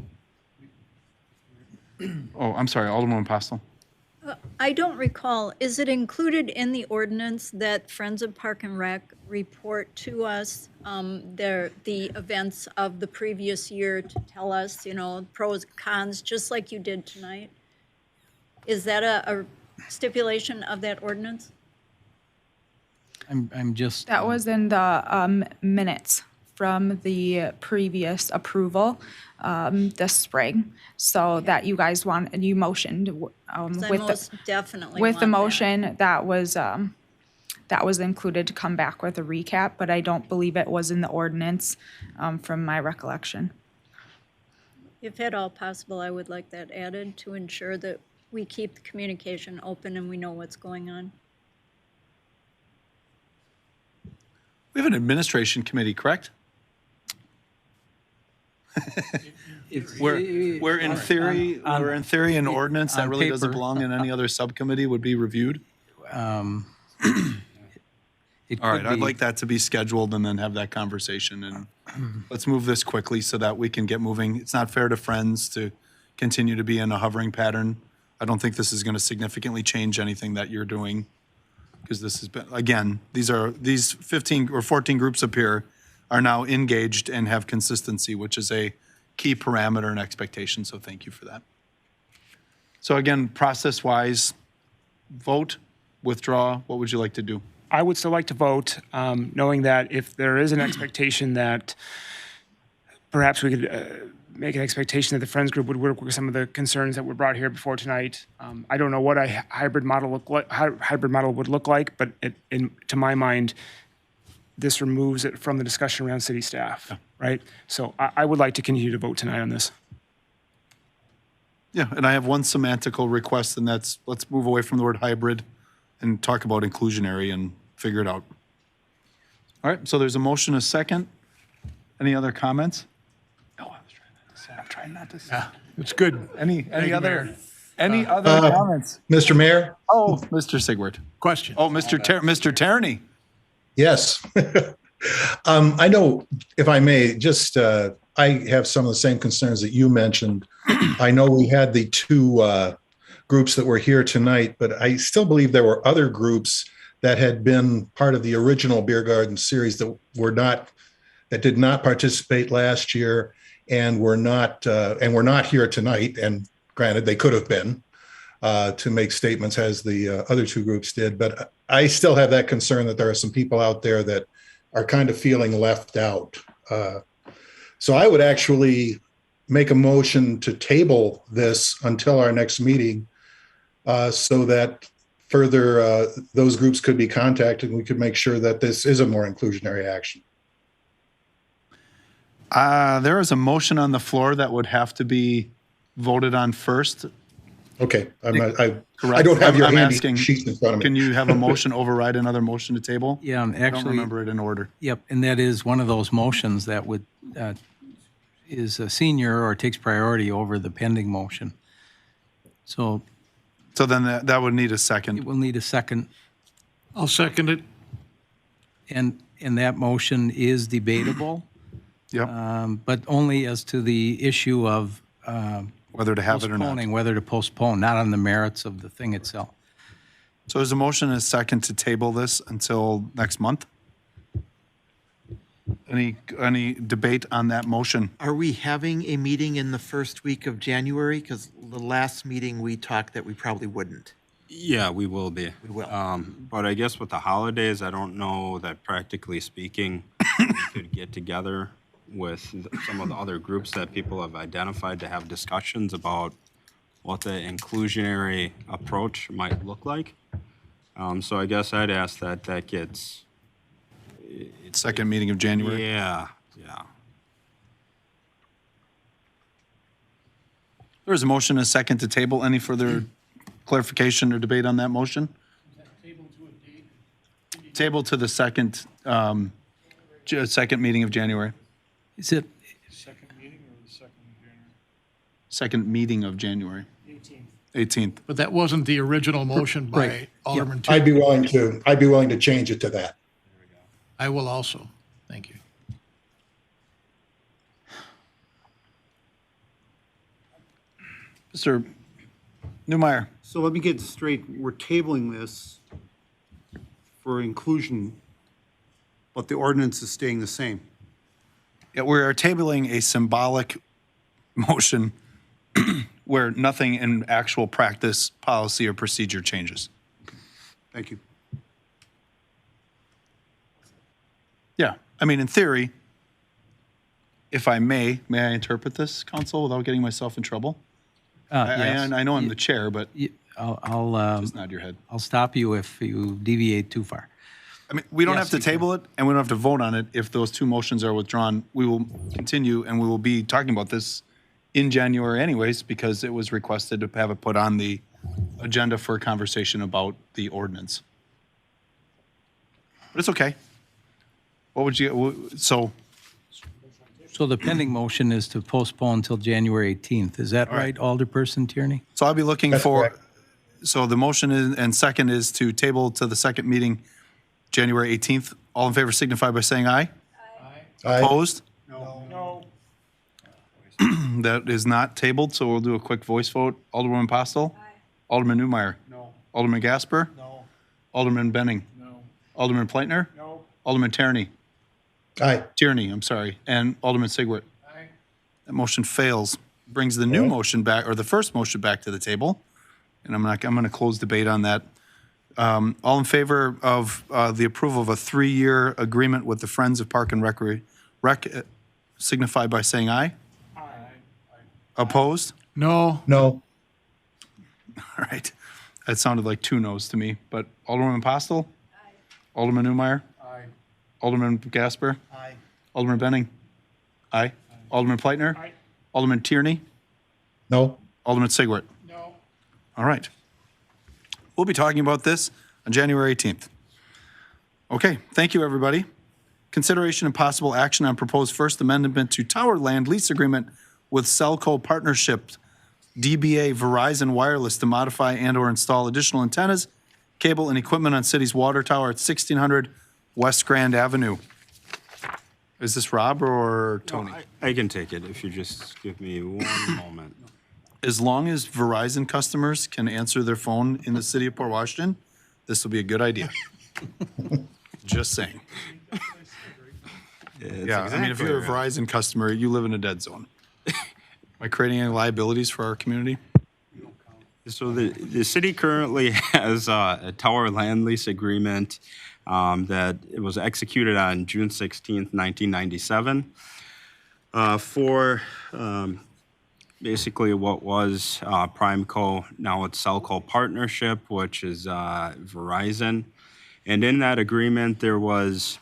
Oh, I'm sorry, Alderman Postle. I don't recall, is it included in the ordinance that Friends of Park and Rec report to us the events of the previous year to tell us, pros, cons, just like you did tonight? Is that a stipulation of that ordinance? I'm just. That was in the minutes from the previous approval this spring. So that you guys you motioned I with most definitely with the want that. motion that was included to come back with a recap, but I don't believe it was in the ordinance from my recollection. If at all possible, I would like that added to ensure that we keep the communication open and we know what's going on. We have an administration committee, correct? Where in theory, an ordinance that on really doesn't paper. belong in any other subcommittee would be reviewed? It All right, could I'd be- like that to be scheduled and then have that conversation, and let's move this quickly so that we can get moving. It's not fair to Friends to continue to be in a hovering pattern. I don't think this is going to significantly change anything that you're doing, because this has been, again, these 15 or 14 groups up here are now engaged and have consistency, which is a key parameter and expectation, so thank you for that. So again, process-wise, vote, withdraw, what would you like to do? I would still like to vote, knowing that if there is an expectation that perhaps we could make an expectation that the Friends Group would work with some of the concerns that were brought here before tonight. I don't know what a hybrid model would look like, but to my mind, this removes it from the discussion around city staff, right? So I would like to continue to vote tonight on this. Yeah, and I have one semantical request, and that's, let's move away from the word hybrid and talk about inclusionary and figure it out. All right, so there's a motion, a second. Any other comments? No, I was trying not to say. I'm trying not to say. It's good. Any other comments? Mr. Mayor? Oh, Mr. Sigwart. Question. Oh, Mr. Tierney. Yes. I know, if I may, just, I have some of the same concerns that you mentioned. I know we had the two groups that were here tonight, but I still believe there were other groups that had been part of the original Beer Garden series that did not participate last year and were not here tonight. And granted, they could have been to make statements as the other two groups did. But I still have that concern that there are some people out there that are kind of feeling left out. So I would actually make a motion to table this until our next meeting so that further those groups could be contacted and we could make sure that this is a more inclusionary action. There is a motion on the floor that would have to be voted on first. Okay, I Correct. don't have your I'm handy asking, sheets in front of me. Can you have a motion override another motion to table? Yeah, and I don't actually, remember it in order. yep, and that is one of those motions that would, is a senior or takes priority over the pending motion. So So then that would need a it second. will need a second, I'll second it. and that motion is debatable, Yep, but only as to the issue of whether to have it or not. postponing, whether to postpone, not on the merits of the thing itself. So there's a motion and a second to table this until next month. Any debate on that motion? Are we having a meeting in the first week of January? Because the last meeting we talked that we probably wouldn't. Yeah, we will be. We will. But I guess with the holidays, I don't know that practically speaking, we could get together with some of the other groups that people have identified to have discussions about what the inclusionary approach might look like. So I guess I'd ask that gets, Second meeting of January? yeah. There's a motion and a second to table. Any further clarification or debate on that motion? Table to the second meeting of January. Is it, Second meeting or the second of January? Second meeting of January. 18th. But that wasn't the original motion by Right. Alderman I'd Tierney. be willing to change it to that. I will also. Thank you. Mr. Newmeyer, So let me get straight, we're tabling this for inclusion, but the ordinance is staying the same. yeah, we are tabling a symbolic motion where nothing in actual practice, policy, or procedure changes. Thank you. Yeah, I mean, in theory, if I may I interpret this, counsel, without getting myself in trouble? yes. I know I'm the chair, but I'll just nod your head. I'll stop you if you deviate too far. I mean, we don't Yes, have to you can. table it, and we don't have to vote on it. If those two motions are withdrawn, we will continue, and we will be talking about this in January anyways, because it was requested to have it put on the agenda for a conversation about the ordinance. But it's okay. What would you, so, So the pending motion is to postpone until January 18th. Is that right, Alderperson Tierney? so I'll be looking That's for, correct. so the motion and second is to table to the second meeting, January 18th. All in favor signify by saying aye. Aye. Opposed? No. That is not tabled, so we'll do a quick voice vote. Alderwoman Postel? Aye. Alderman Newmeyer? No. Alderman Gasper? No. Alderman Benning? No. Alderman Pleitner? No. Alderman Tierney? Aye. Tierney, I'm sorry. And Alderman Sigwart? Aye. That motion fails. Brings the new motion back, or the first motion back to the table. And I'm going to close debate on that. All in favor of the approval of a 3-year agreement with the Friends of Park and Rec signify by saying aye. Aye. Opposed? No, No. All right. That sounded like 2 noes to me, but Alderman Postel? Aye. Alderman Newmeyer? Aye. Alderman Gasper? Aye. Alderman Benning? Aye. Alderman Pleitner? Aye. Alderman Tierney? No. Alderman Sigwart? no. All right. We'll be talking about this on January 18th. Okay, thank you, everybody. Consideration and possible action on proposed First Amendment to Tower Land Lease Agreement with Cellco Partnership, DBA Verizon Wireless to modify and/or install additional antennas, cable, and equipment on city's water tower at 1600 West Grand Avenue. Is this Rob or Tony? I can take it if you just give me one moment. As long as Verizon customers can answer their phone in the city of Port Washington, this will be a good idea. Just saying. Yeah, I mean, if you're a Verizon customer, you live in a dead zone. Am I creating any liabilities for our community? So the city currently has a tower land lease agreement that it was executed on June 16th, 1997 for basically what was Primeco, now it's Cellco Partnership, which is Verizon. And in that agreement, there was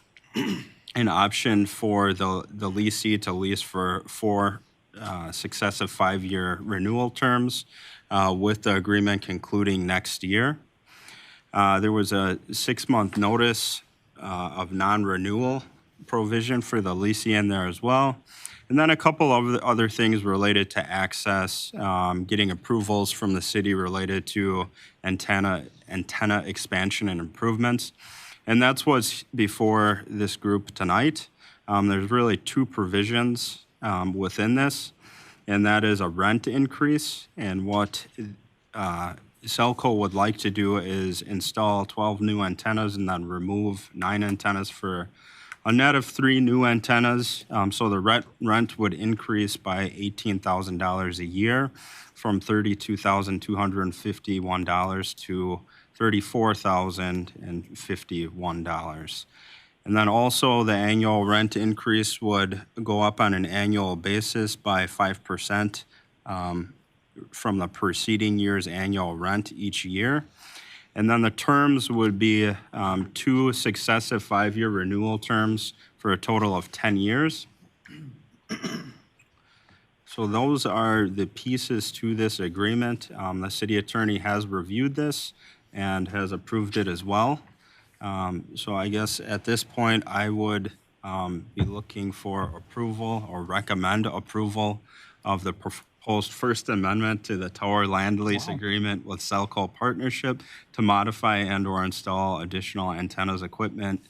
an option for the leasee to lease for 4 successive 5-year renewal terms, with the agreement concluding next year. There was a 6-month notice of non-renewal provision for the leasee in there as well. And then a couple of other things related to access, getting approvals from the city related to antenna expansion and improvements. And that's what's before this group tonight. There's really 2 provisions within this, and that is a rent increase. And what Cellco would like to do is install 12 new antennas and then remove 9 antennas for a net of 3 new antennas. So the rent would increase by $18,000 a year from $32,251 to $34,051. And then also the annual rent increase would go up on an annual basis by 5% from the preceding year's annual rent each year. And then the terms would be 2 successive 5-year renewal terms for a total of 10 years. So those are the pieces to this agreement. The city attorney has reviewed this and has approved it as well. So I guess at this point, I would be looking for approval or recommend approval of the proposed First Amendment to the Tower Land Lease Agreement with Cellco Partnership to modify and/or install additional antennas, equipment,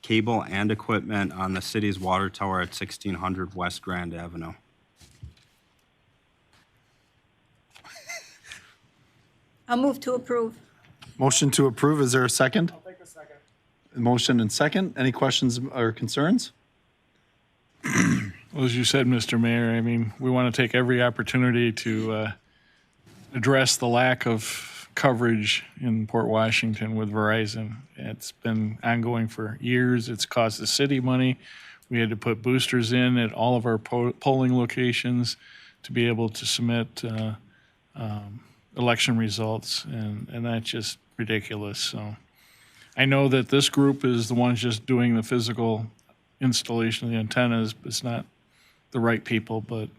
cable, and equipment on the city's water tower at 1600 West Grand Avenue. I'll move to approve. Motion to approve, is there a second? I'll take a second. Motion and second. Any questions or concerns? Well, as you said, Mr. Mayor, I mean, we want to take every opportunity to address the lack of coverage in Port Washington with Verizon. It's been ongoing for years. It's cost the city money. We had to put boosters in at all of our polling locations to be able to submit election results, and that's just ridiculous. So I know that this group is the ones just doing the physical installation of the antennas, but it's not the right people, but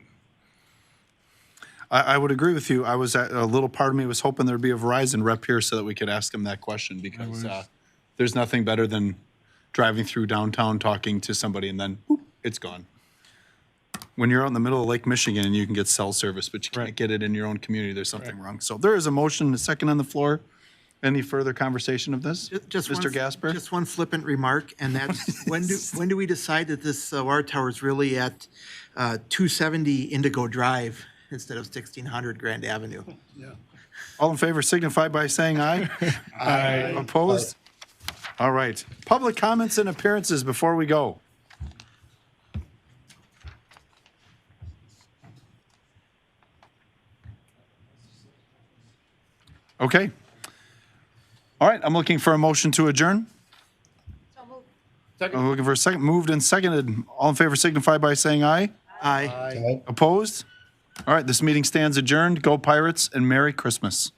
I would agree with you. I was a little part of me was hoping there'd be a Verizon rep here so that we could ask him that question, because there's nothing better than driving through downtown talking to somebody and then whoop, it's gone. When you're out in the middle of Lake Michigan and you can get cell service, but you can't get it in your own community, there's something wrong. So there is a motion, a second on the floor. Any further conversation of this? Mr. Gasper? Just one flippant remark, and that's when do we decide that this water tower is really at 270 Indigo Drive instead of 1600 Grand Avenue? All in favor signify by saying aye. Aye. Opposed? All right. Public comments and appearances before we go. Okay. All right, I'm looking for a motion to adjourn. I'm looking for a second. Moved and seconded. All in favor signify by saying aye. Aye. Opposed? All right, this meeting stands adjourned. Go Pirates and Merry Christmas.